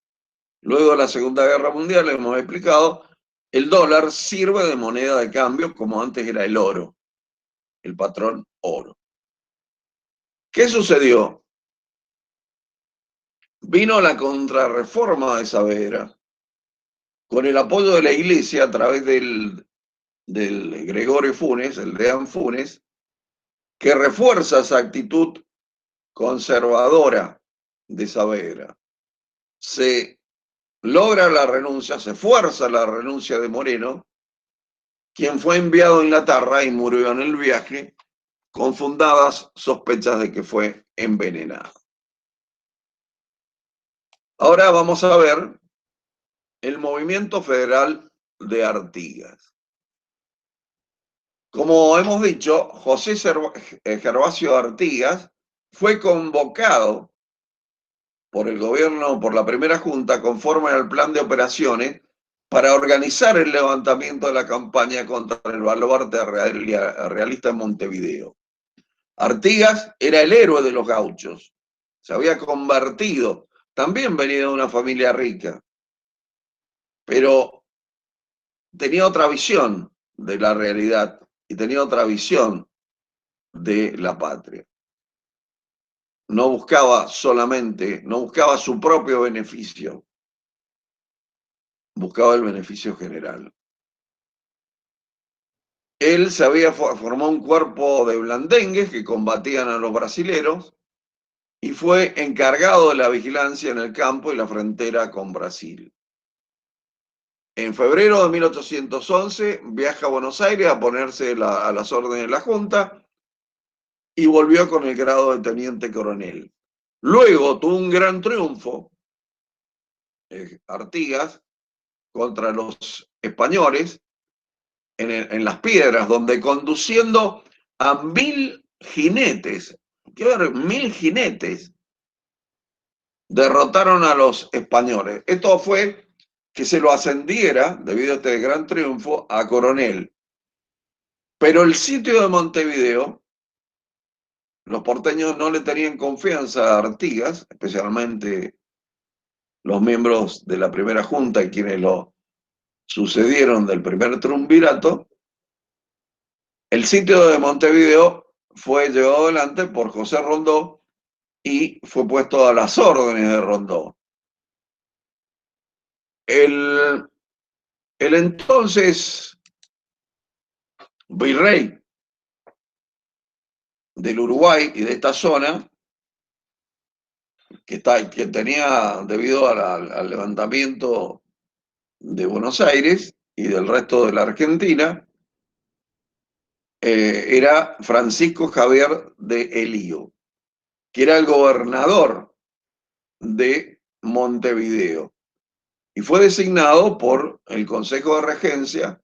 Luego de la Segunda Guerra Mundial, hemos explicado, el dólar sirve de moneda de cambio como antes era el oro, el patrón oro. ¿Qué sucedió? Vino la contrarreforma de Saavedra, con el apoyo de la Iglesia a través del Gregorio Funes, el deán Funes, que refuerza esa actitud conservadora de Saavedra. Se logra la renuncia, se fuerza la renuncia de Moreno, quien fue enviado a Inglaterra y murió en el viaje con fundadas sospechas de que fue envenenado. Ahora vamos a ver el movimiento federal de Artigas. Como hemos dicho, José Gervasio Artigas fue convocado por el gobierno, por la primera junta, conforme al plan de operaciones, para organizar el levantamiento de la campaña contra el baluarte realista en Montevideo. Artigas era el héroe de los gauchos, se había convertido, también venía de una familia rica, pero tenía otra visión de la realidad y tenía otra visión de la patria. No buscaba solamente, no buscaba su propio beneficio, buscaba el beneficio general. Él se había formado un cuerpo de blandengues que combatían a los brasileros y fue encargado de la vigilancia en el campo y la frontera con Brasil. En febrero de 1811 viaja a Buenos Aires a ponerse a las órdenes de la Junta y volvió con el grado de teniente coronel. Luego tuvo un gran triunfo, Artigas, contra los españoles en Las Piedras, donde conduciendo a 1000 jinetes, quiero ver, 1000 jinetes, derrotaron a los españoles. Esto fue que se lo ascendiera, debido a este gran triunfo, a coronel. Pero el sitio de Montevideo, los porteños no le tenían confianza a Artigas, especialmente los miembros de la primera junta, quienes lo sucedieron del primer triunvirato. El sitio de Montevideo fue llevado adelante por José Rondó y fue puesto a las órdenes de Rondó. El entonces virrey del Uruguay y de esta zona, que tenía, debido al levantamiento de Buenos Aires y del resto de la Argentina, era Francisco Javier de Elío, que era el gobernador de Montevideo y fue designado por el Consejo de Regencia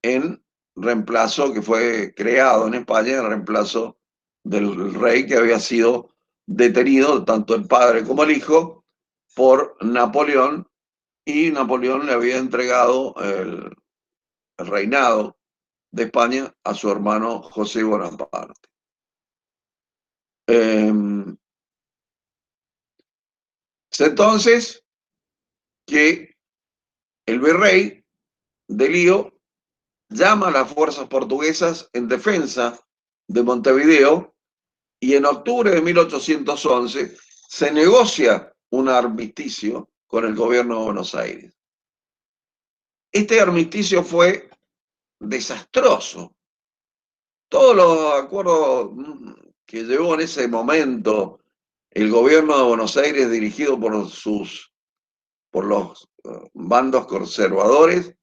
en reemplazo, que fue creado en España en reemplazo del rey que había sido detenido, tanto el padre como el hijo, por Napoleón, y Napoleón le había entregado el reinado de España a su hermano José Bonaparte. Entonces, que el virrey de Lío llama a las fuerzas portuguesas en defensa de Montevideo y en octubre de 1811 se negocia un armisticio con el gobierno de Buenos Aires. Este armisticio fue desastroso. Todos los acuerdos que llevó en ese momento el gobierno de Buenos Aires, dirigido por los bandos conservadores,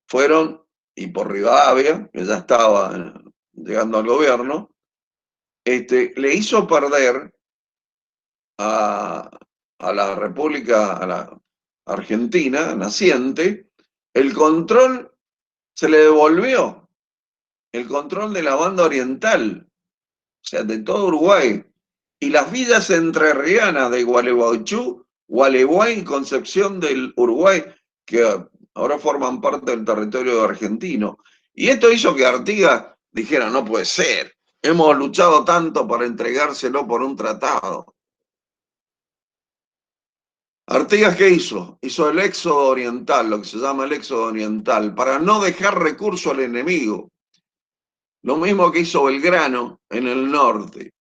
fueron, y por Rivadavia, que ya estaba llegando al gobierno, le hizo perder a, a la República, a la Argentina naciente, el control, se le devolvió el control de la banda oriental, o sea, de todo Uruguay, y las villas entrerrianas de Gualeguaychú, Gualeguay y Concepción del Uruguay, que ahora forman parte del territorio argentino. Y esto hizo que Artigas dijera, no puede ser, hemos luchado tanto para entregárselo por un tratado. Artigas, ¿qué hizo? Hizo el éxodo oriental, lo que se llama el éxodo oriental, para no dejar recurso al enemigo. Lo mismo que hizo Belgrano en el norte.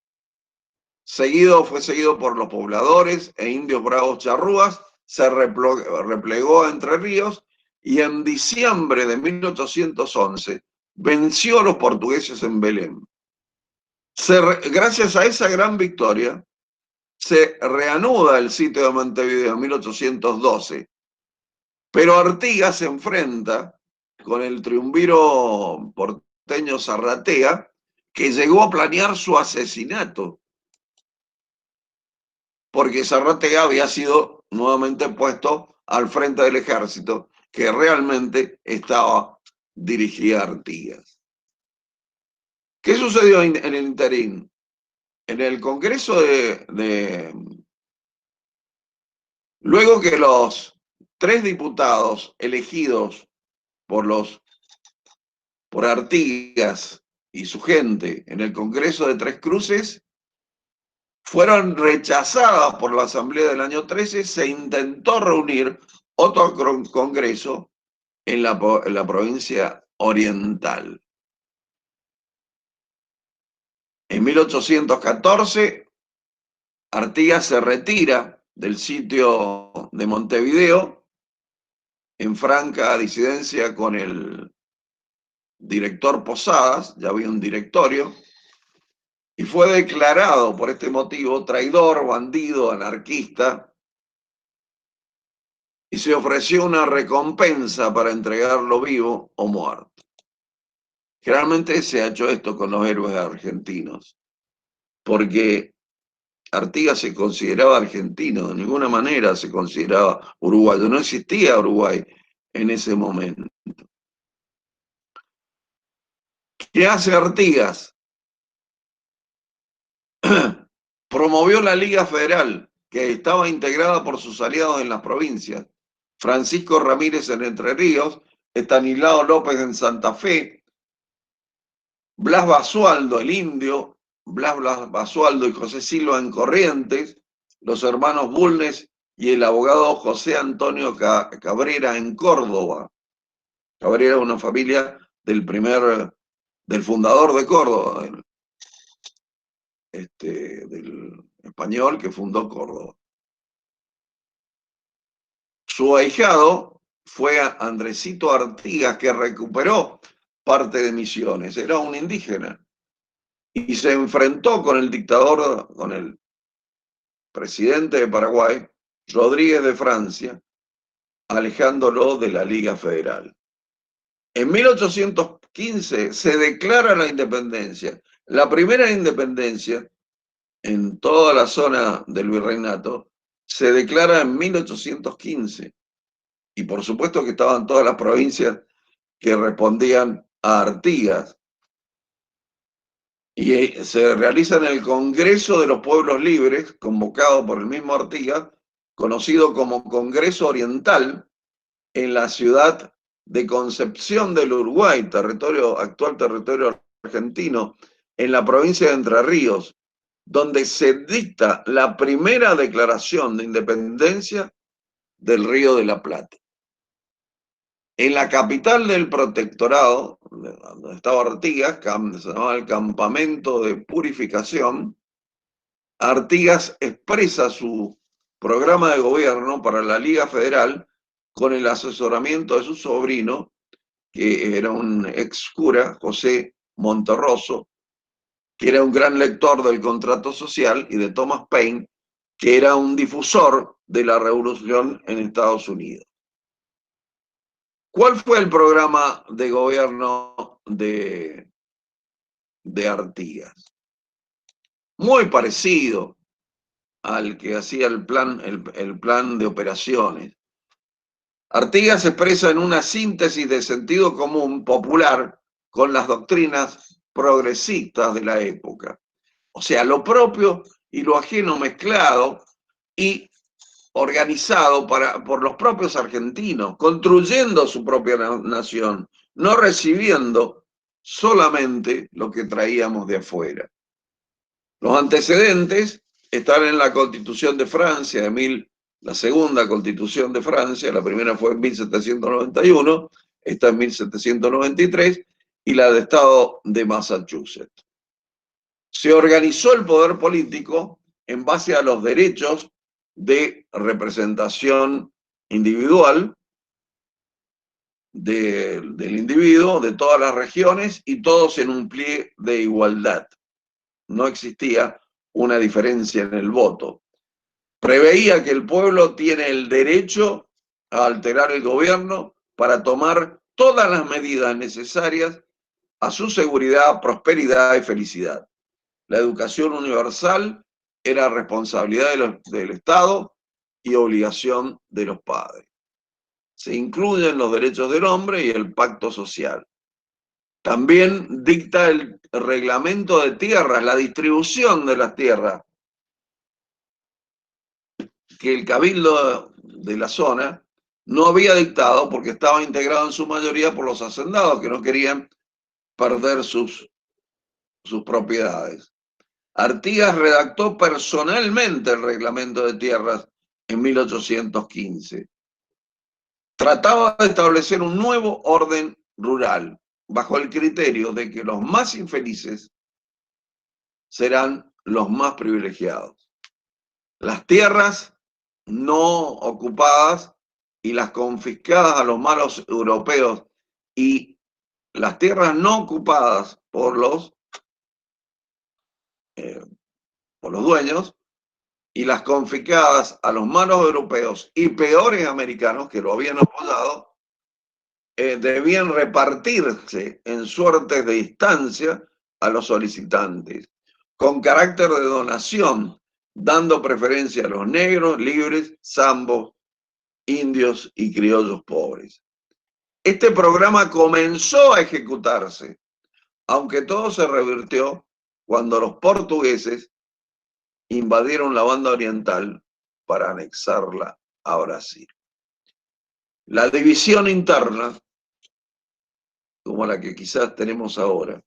Fue seguido por los pobladores e indios bravos charrúas, se replegó a Entre Ríos y en diciembre de 1811 venció a los portugueses en Belén. Gracias a esa gran victoria, se reanuda el sitio de Montevideo en 1812, pero Artigas se enfrenta con el triunviro porteño Zarratea, que llegó a planear su asesinato, porque Zarratea había sido nuevamente puesto al frente del ejército que realmente estaba dirigida a Artigas. ¿Qué sucedió en el interín? En el Congreso luego que los 3 diputados elegidos por Artigas y su gente en el Congreso de Tres Cruces fueron rechazadas por la Asamblea del año 13, se intentó reunir otro congreso en la provincia oriental. En 1814, Artigas se retira del sitio de Montevideo en franca disidencia con el director Posadas, ya había un directorio, y fue declarado por este motivo traidor, bandido, anarquista, y se ofreció una recompensa para entregarlo vivo o muerto. Generalmente se ha hecho esto con los héroes argentinos, porque Artigas se consideraba argentino, de ninguna manera se consideraba uruguayo, no existía Uruguay en ese momento. ¿Qué hace Artigas? Promovió la Liga Federal, que estaba integrada por sus aliados en las provincias. Francisco Ramírez en Entre Ríos, Estanislao López en Santa Fe, Blas Basualdo, el indio, Blas Basualdo y José Silva en Corrientes, los hermanos Bulnes y el abogado José Antonio Cabrera en Córdoba. Cabrera es una familia del fundador de Córdoba, del español que fundó Córdoba. Su ahijado fue Andresito Artigas, que recuperó parte de Misiones, era un indígena, y se enfrentó con el dictador, con el presidente de Paraguay, Rodríguez de Francia, alejándolo de la Liga Federal. En 1815 se declara la independencia, la primera independencia en toda la zona del virreinato se declara en 1815. Y por supuesto que estaban todas las provincias que respondían a Artigas. Y se realiza en el Congreso de los Pueblos Libres, convocado por el mismo Artigas, conocido como Congreso Oriental, en la ciudad de Concepción del Uruguay, actual territorio argentino, en la provincia de Entre Ríos, donde se dicta la primera declaración de independencia del Río de la Plata. En la capital del protectorado, donde estaba Artigas, se llamaba el Campamento de Purificación, Artigas expresa su programa de gobierno para la Liga Federal con el asesoramiento de su sobrino, que era un ex cura, José Monterroso, que era un gran lector del contrato social, y de Thomas Paine, que era un difusor de la revolución en Estados Unidos. ¿Cuál fue el programa de gobierno de Artigas? Muy parecido al que hacía el plan de operaciones. Artigas se expresa en una síntesis de sentido común popular con las doctrinas progresistas de la época. O sea, lo propio y lo ajeno mezclado y organizado por los propios argentinos, construyendo su propia nación, no recibiendo solamente lo que traíamos de afuera. Los antecedentes están en la Constitución de Francia, la segunda Constitución de Francia, la primera fue en 1791, esta en 1793, y la de Estado de Massachusetts. Se organizó el poder político en base a los derechos de representación individual del individuo, de todas las regiones, y todos en un pie de igualdad. No existía una diferencia en el voto. Preveía que el pueblo tiene el derecho a alterar el gobierno para tomar todas las medidas necesarias a su seguridad, prosperidad y felicidad. La educación universal era responsabilidad del Estado y obligación de los padres. Se incluyen los derechos del hombre y el pacto social. También dicta el reglamento de tierras, la distribución de las tierras, que el cabildo de la zona no había dictado porque estaba integrado en su mayoría por los hacendados que no querían perder sus propiedades. Artigas redactó personalmente el reglamento de tierras en 1815. Trataba de establecer un nuevo orden rural, bajo el criterio de que los más infelices serán los más privilegiados. Las tierras no ocupadas y las confiscadas a los malos europeos y las tierras no ocupadas por los dueños y las confiscadas a los malos europeos y peores americanos que lo habían apoyado, debían repartirse en suertes de instancia a los solicitantes, con carácter de donación, dando preferencia a los negros, libres, zambos, indios y criollos pobres. Este programa comenzó a ejecutarse, aunque todo se revirtió cuando los portugueses invadieron la banda oriental para anexarla a Brasil. La división interna, como la que quizás tenemos ahora,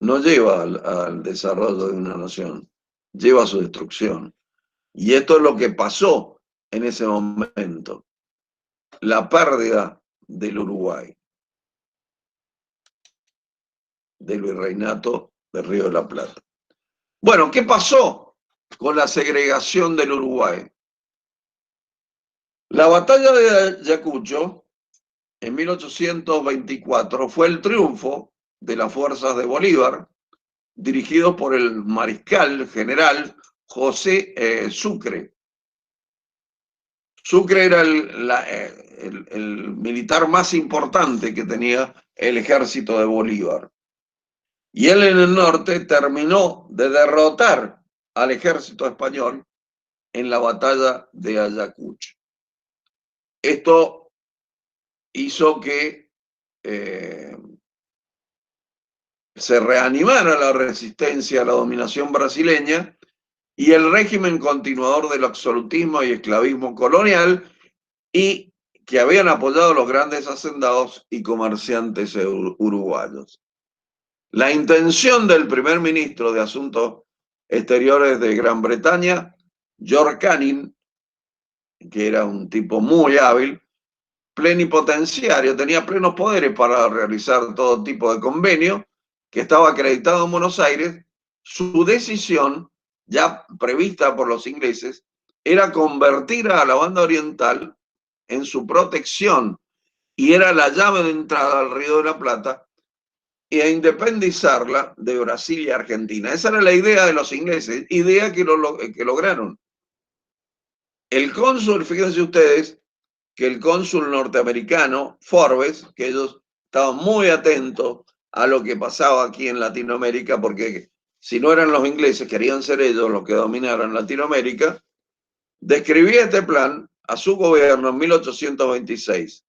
no lleva al desarrollo de una nación, lleva a su destrucción. Y esto es lo que pasó en ese momento, la pérdida del Uruguay, del virreinato del Río de la Plata. Bueno, ¿qué pasó con la segregación del Uruguay? La batalla de Ayacucho en 1824 fue el triunfo de las fuerzas de Bolívar, dirigidos por el mariscal general José Sucre. Sucre era el militar más importante que tenía el ejército de Bolívar. Y él en el norte terminó de derrotar al ejército español en la batalla de Ayacucho. Esto hizo que se reanimara la resistencia a la dominación brasileña y el régimen continuador del absolutismo y esclavismo colonial, y que habían apoyado los grandes hacendados y comerciantes uruguayos. La intención del primer ministro de Asuntos Exteriores de Gran Bretaña, George Canning, que era un tipo muy hábil, plenipotenciario, tenía plenos poderes para realizar todo tipo de convenios, que estaba acreditado en Buenos Aires. Su decisión, ya prevista por los ingleses, era convertir a la banda oriental en su protección, y era la llave de entrada al Río de la Plata, e independizarla de Brasil y Argentina. Esa era la idea de los ingleses, idea que lograron. El cónsul, fíjense ustedes, que el cónsul norteamericano, Forbes, que ellos estaban muy atentos a lo que pasaba aquí en Latinoamérica, porque si no eran los ingleses, querían ser ellos los que dominaran Latinoamérica, describía este plan a su gobierno en 1826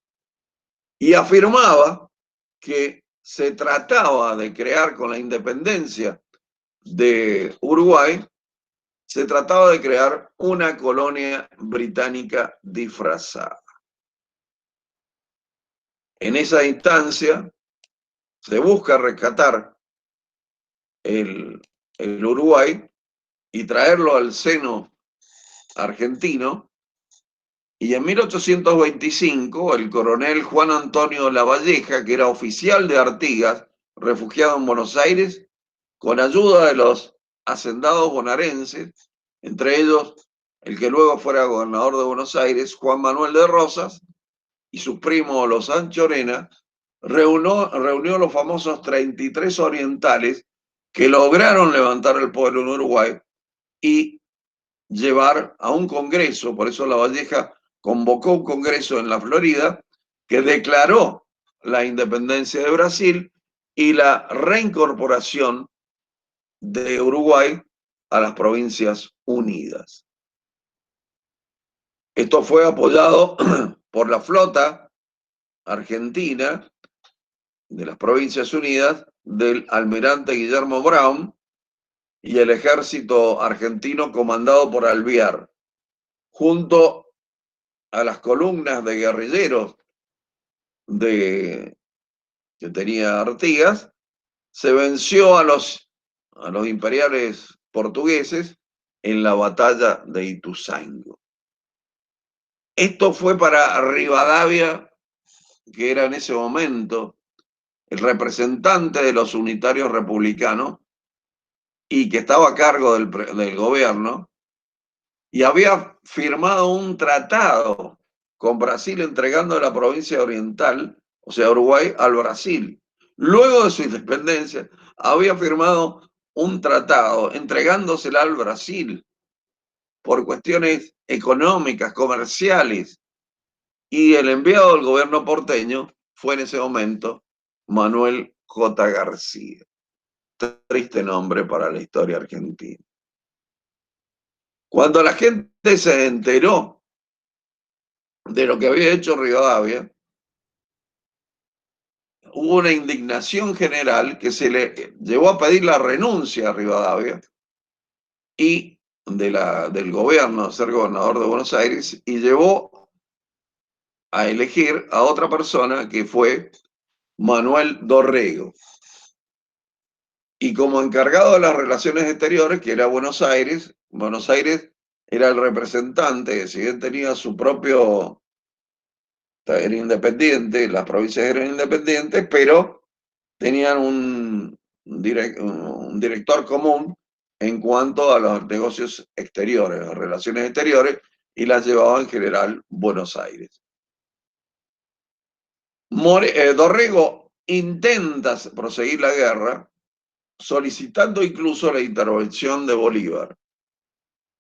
y afirmaba que se trataba de crear, con la independencia de Uruguay, se trataba de crear una colonia británica disfrazada. En esa instancia se busca rescatar el Uruguay y traerlo al seno argentino, y en 1825 el coronel Juan Antonio Lavalleja, que era oficial de Artigas, refugiado en Buenos Aires, con ayuda de los hacendados bonaerenses, entre ellos el que luego fuera gobernador de Buenos Aires, Juan Manuel de Rosas, y su primo los Anchorena, reunió los famosos 33 orientales que lograron levantar el pueblo en Uruguay y llevar a un congreso. Por eso Lavalleja convocó un congreso en la Florida que declaró la independencia de Brasil y la reincorporación de Uruguay a las Provincias Unidas. Esto fue apoyado por la flota argentina de las Provincias Unidas, del almirante Guillermo Brown, y el ejército argentino comandado por Alvear, junto a las columnas de guerrilleros que tenía Artigas. Se venció a los a los imperiales portugueses en la batalla de Ituzaingó. Esto fue para Rivadavia, que era en ese momento el representante de los unitarios republicanos y que estaba a cargo del gobierno, y había firmado un tratado con Brasil entregando la provincia oriental, o sea, Uruguay, al Brasil. Luego de su independencia, había firmado un tratado entregándosela al Brasil por cuestiones económicas, comerciales, y el enviado del gobierno porteño fue en ese momento Manuel J. García. Triste nombre para la historia argentina. Cuando la gente se enteró de lo que había hecho Rivadavia, hubo una indignación general que se le llevó a pedir la renuncia a Rivadavia y del gobierno, a ser gobernador de Buenos Aires, y llevó a elegir a otra persona que fue Manuel Dorrego. Y como encargado de las relaciones exteriores, que era Buenos Aires era el representante, si bien tenía su propio, era independiente, las provincias eran independientes, pero tenían un director común en cuanto a los negocios exteriores, las relaciones exteriores, y las llevaba en general Buenos Aires. Dorrego intenta proseguir la guerra, solicitando incluso la intervención de Bolívar.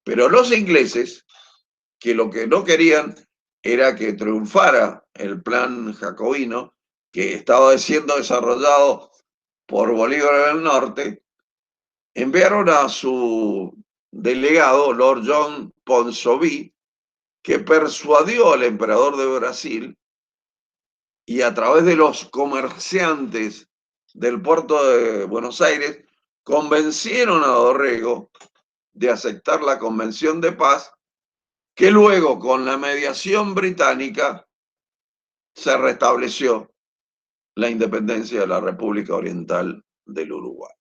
Pero los ingleses, que lo que no querían era que triunfara el plan jacobino, que estaba siendo desarrollado por Bolívar del Norte, enviaron a su delegado, Lord John Ponsonby, que persuadió al emperador de Brasil y a través de los comerciantes del puerto de Buenos Aires convencieron a Dorrego de aceptar la convención de paz, que luego con la mediación británica se restableció la independencia de la República Oriental del Uruguay.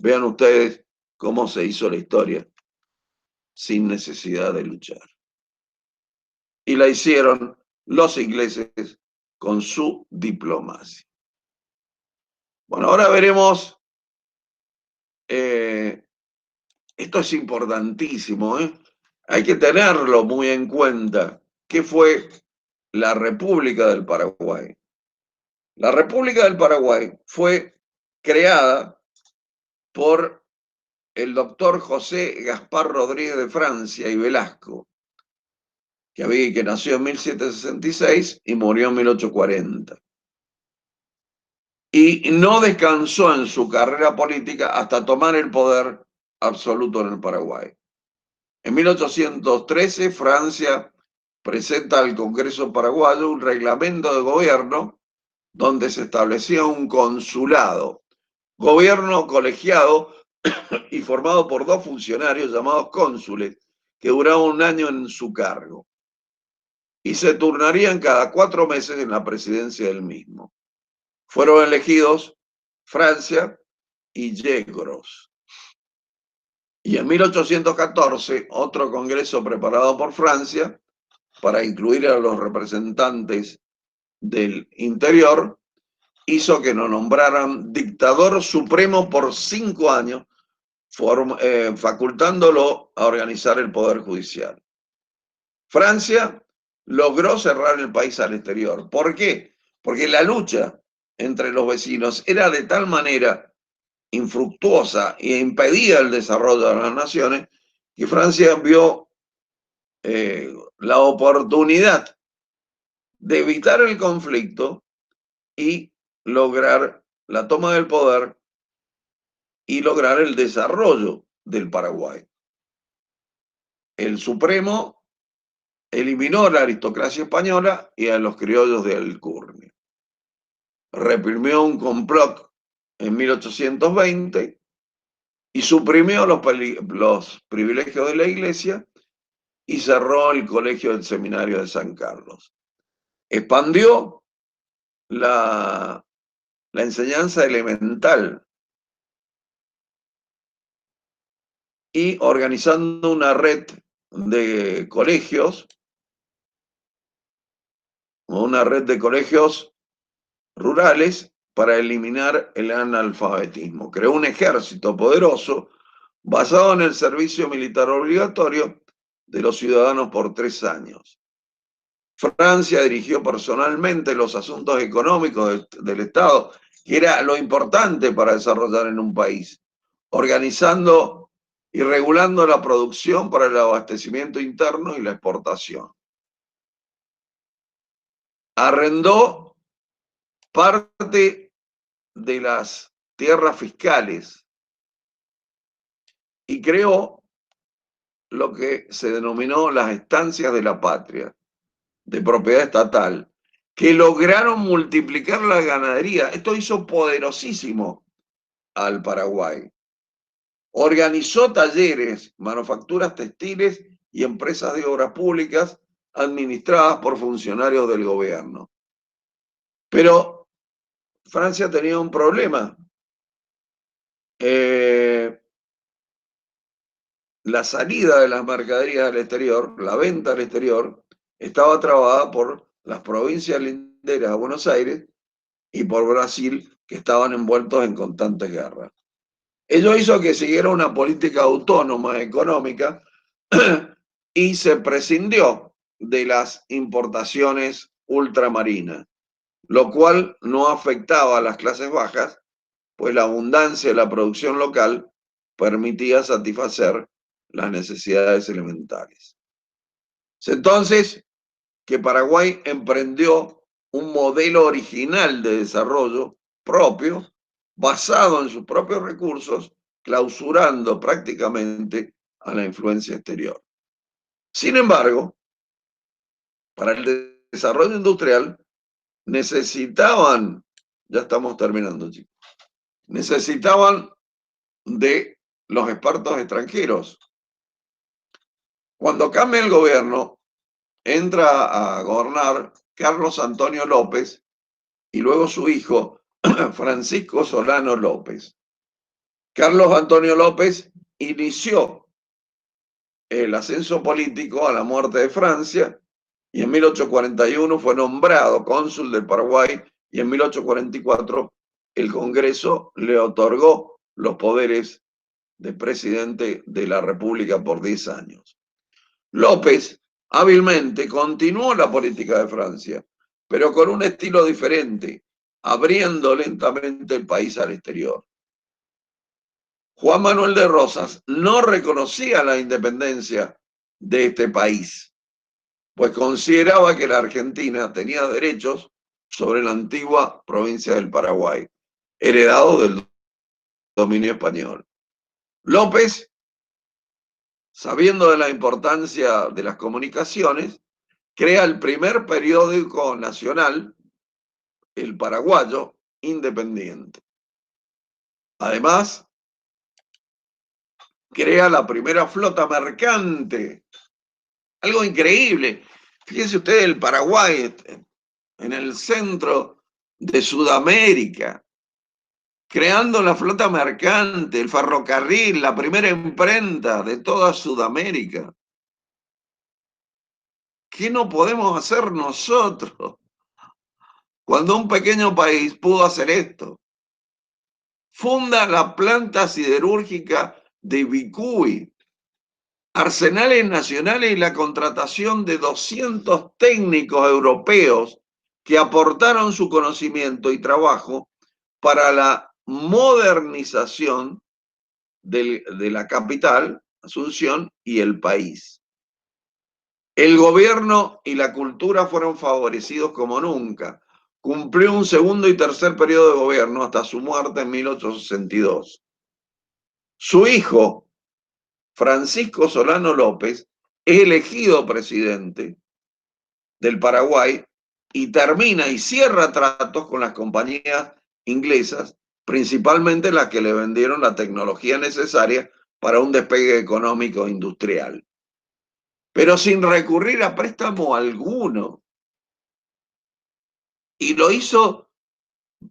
Vean ustedes cómo se hizo la historia sin necesidad de luchar. Y la hicieron los ingleses con su diplomacia. Bueno, ahora veremos, esto es importantísimo, hay que tenerlo muy en cuenta, ¿qué fue la República del Paraguay? La República del Paraguay fue creada por el doctor José Gaspar Rodríguez de Francia y Velasco, que nació en 1766 y murió en 1840. Y no descansó en su carrera política hasta tomar el poder absoluto en el Paraguay. En 1813, Francia presenta al Congreso paraguayo un reglamento de gobierno donde se establecía un consulado, gobierno colegiado y formado por dos funcionarios llamados cónsules, que duraban un año en su cargo y se turnarían cada 4 meses en la presidencia del mismo. Fueron elegidos Francia y Yegros. Y en 1814, otro congreso preparado por Francia para incluir a los representantes del interior hizo que nos nombraran dictador supremo por 5 años, facultándolo a organizar el poder judicial. Francia logró cerrar el país al exterior. ¿Por qué? Porque la lucha entre los vecinos era de tal manera infructuosa e impedía el desarrollo de las naciones que Francia vio la oportunidad de evitar el conflicto y lograr la toma del poder y lograr el desarrollo del Paraguay. El Supremo eliminó a la aristocracia española y a los criollos de Alcurnia. Reprimió un complot en 1820 y suprimió los privilegios de la iglesia y cerró el colegio del seminario de San Carlos. Expandió la enseñanza elemental y organizando una red de colegios, rurales para eliminar el analfabetismo. Creó un ejército poderoso basado en el servicio militar obligatorio de los ciudadanos por 3 años. Francia dirigió personalmente los asuntos económicos del Estado, que era lo importante para desarrollar en un país, organizando y regulando la producción para el abastecimiento interno y la exportación. Arrendó parte de las tierras fiscales y creó lo que se denominó las estancias de la patria, de propiedad estatal, que lograron multiplicar la ganadería. Esto hizo poderosísimo al Paraguay. Organizó talleres, manufacturas textiles y empresas de obras públicas administradas por funcionarios del gobierno. Pero Francia tenía un problema. La salida de las mercaderías al exterior, la venta al exterior, estaba trabada por las provincias linderas a Buenos Aires y por Brasil, que estaban envueltos en constantes guerras. Ello hizo que siguiera una política autónoma económica y se prescindió de las importaciones ultramarinas, lo cual no afectaba a las clases bajas, pues la abundancia de la producción local permitía satisfacer las necesidades elementales. Entonces, que Paraguay emprendió un modelo original de desarrollo propio, basado en sus propios recursos, clausurando prácticamente a la influencia exterior. Sin embargo, para el desarrollo industrial necesitaban, ya estamos terminando, chicos, necesitaban de los expertos extranjeros. Cuando cambia el gobierno, entra a gobernar Carlos Antonio López y luego su hijo Francisco Solano López. Carlos Antonio López inició el ascenso político a la muerte de Francia y en 1841 fue nombrado cónsul del Paraguay y en 1844 el Congreso le otorgó los poderes de presidente de la República por 10 años. López hábilmente continuó la política de Francia, pero con un estilo diferente, abriendo lentamente el país al exterior. Juan Manuel de Rosas no reconocía la independencia de este país, pues consideraba que la Argentina tenía derechos sobre la antigua provincia del Paraguay, heredado del dominio español. López, sabiendo de la importancia de las comunicaciones, crea el primer periódico nacional, El Paraguayo, independiente. Además, crea la primera flota mercante. Algo increíble. Fíjense ustedes, el Paraguay, en el centro de Sudamérica, creando la flota mercante, el ferrocarril, la primera imprenta de toda Sudamérica. ¿Qué no podemos hacer nosotros cuando un pequeño país pudo hacer esto? Funda la planta siderúrgica de Vicuy, arsenales nacionales y la contratación de 200 técnicos europeos que aportaron su conocimiento y trabajo para la modernización de la capital, Asunción, y el país. El gobierno y la cultura fueron favorecidos como nunca. Cumplió un segundo y tercer periodo de gobierno hasta su muerte en 1862. Su hijo, Francisco Solano López, es elegido presidente del Paraguay y termina y cierra tratos con las compañías inglesas, principalmente las que le vendieron la tecnología necesaria para un despegue económico e industrial, pero sin recurrir a préstamo alguno. Y lo hizo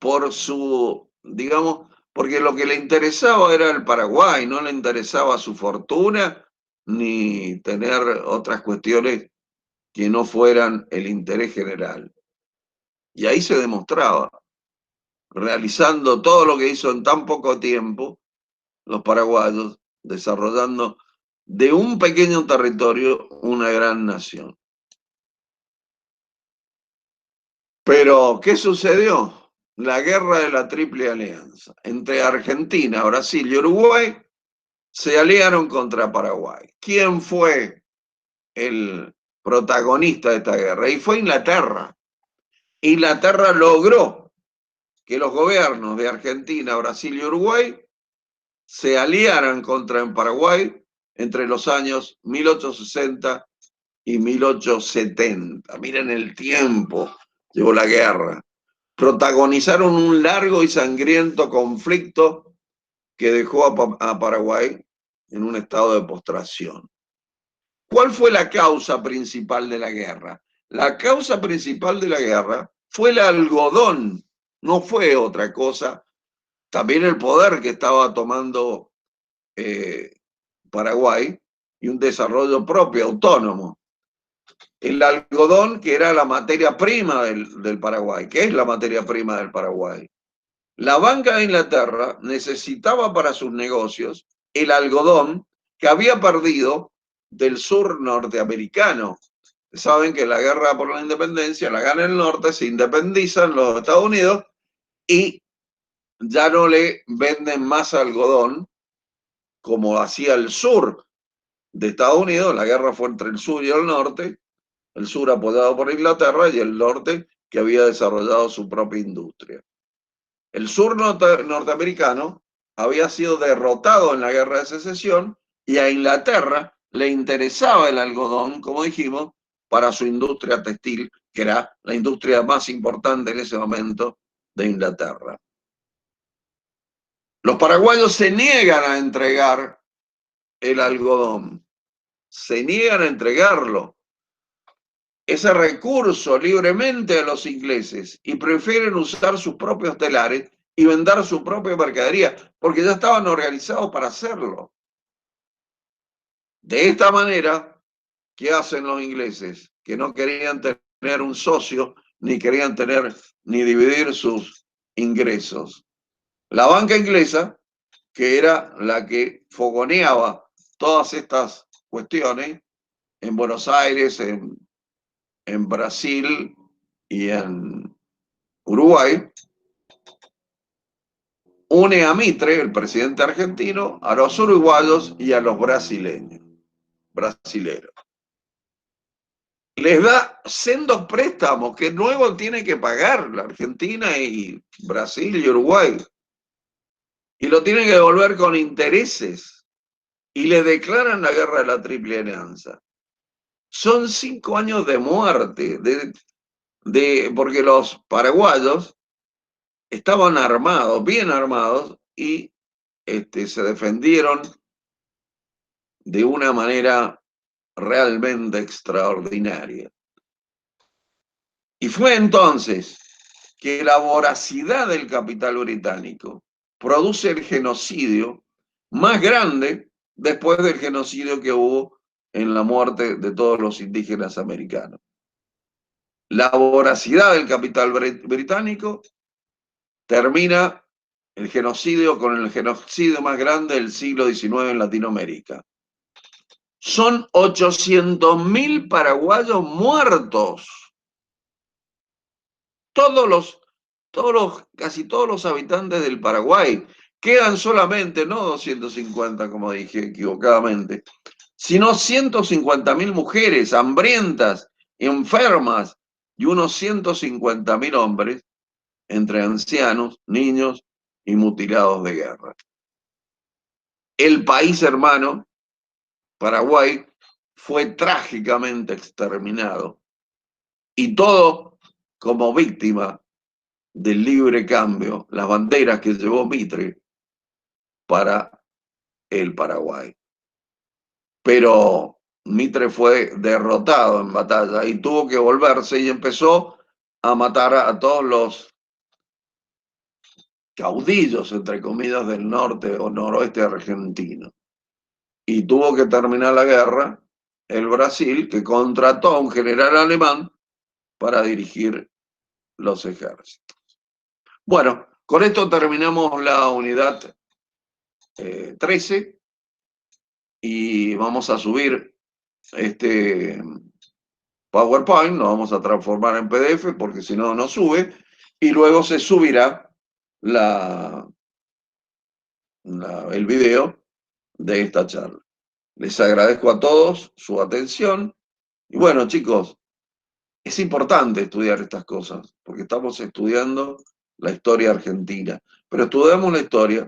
por su, digamos, porque lo que le interesaba era el Paraguay, no le interesaba su fortuna ni tener otras cuestiones que no fueran el interés general. Y ahí se demostraba, realizando todo lo que hizo en tan poco tiempo los paraguayos, desarrollando de un pequeño territorio una gran nación. Pero, ¿qué sucedió? La guerra de la Triple Alianza. Entre Argentina, Brasil y Uruguay se aliaron contra Paraguay. ¿Quién fue el protagonista de esta guerra? Y fue Inglaterra. Inglaterra logró que los gobiernos de Argentina, Brasil y Uruguay se aliaran contra el Paraguay entre los años 1860 y 1870. Miren el tiempo, llevó la guerra. Protagonizaron un largo y sangriento conflicto que dejó a Paraguay en un estado de postración. ¿Cuál fue la causa principal de la guerra? La causa principal de la guerra fue el algodón, no fue otra cosa. También el poder que estaba tomando Paraguay y un desarrollo propio, autónomo. El algodón, que era la materia prima del Paraguay. ¿Qué es la materia prima del Paraguay? La Banca de Inglaterra necesitaba para sus negocios el algodón que había perdido del sur norteamericano. Saben que la guerra por la independencia la gana el norte, se independizan los Estados Unidos y ya no le venden más algodón como hacía el sur de Estados Unidos. La guerra fue entre el sur y el sur apoyado por Inglaterra y el norte que había desarrollado su propia industria. El sur norteamericano había sido derrotado en la guerra de secesión y a Inglaterra le interesaba el algodón, como dijimos, para su industria textil, que era la industria más importante en ese momento de Inglaterra. Los paraguayos se niegan a entregar el algodón, se niegan a entregarlo, ese recurso libremente a los ingleses y prefieren usar sus propios telares y vender su propia mercadería, porque ya estaban organizados para hacerlo. De esta manera, ¿qué hacen los ingleses? Que no querían tener un socio, ni querían tener, ni dividir sus ingresos. La banca inglesa, que era la que fogoneaba todas estas cuestiones en Buenos Aires, en Brasil y en Uruguay, une a Mitre, el presidente argentino, a los uruguayos y a los brasileños. Les da sendos préstamos que luego tiene que pagar la Argentina y Brasil y Uruguay. Y lo tienen que devolver con intereses. Y le declaran la guerra de la Triple Alianza. Son 5 años de muerte, porque los paraguayos estaban armados, bien armados, y se defendieron de una manera realmente extraordinaria. Y fue entonces que la voracidad del capital británico produce el genocidio más grande después del genocidio que hubo en la muerte de todos los indígenas americanos. La voracidad del capital británico termina el genocidio con el genocidio más grande del siglo XIX en Latinoamérica. Son 800.000 paraguayos muertos. Casi todos los habitantes del Paraguay. Quedan solamente, no 250, como dije equivocadamente, sino 150.000 mujeres hambrientas, enfermas, y unos 150.000 hombres, entre ancianos, niños y mutilados de guerra. El país hermano, Paraguay, fue trágicamente exterminado. Y todo como víctima del libre cambio, las banderas que llevó Mitre para el Paraguay. Pero Mitre fue derrotado en batalla y tuvo que volverse y empezó a matar a todos los caudillos, entre comillas, del norte o noroeste argentino. Y tuvo que terminar la guerra el Brasil, que contrató a un general alemán para dirigir los ejércitos. Bueno, con esto terminamos la unidad 13 y vamos a subir este PowerPoint, lo vamos a transformar en PDF porque si no, no sube, y luego se subirá el video de esta charla. Les agradezco a todos su atención y bueno, chicos, es importante estudiar estas cosas porque estamos estudiando la historia argentina, pero estudiamos la historia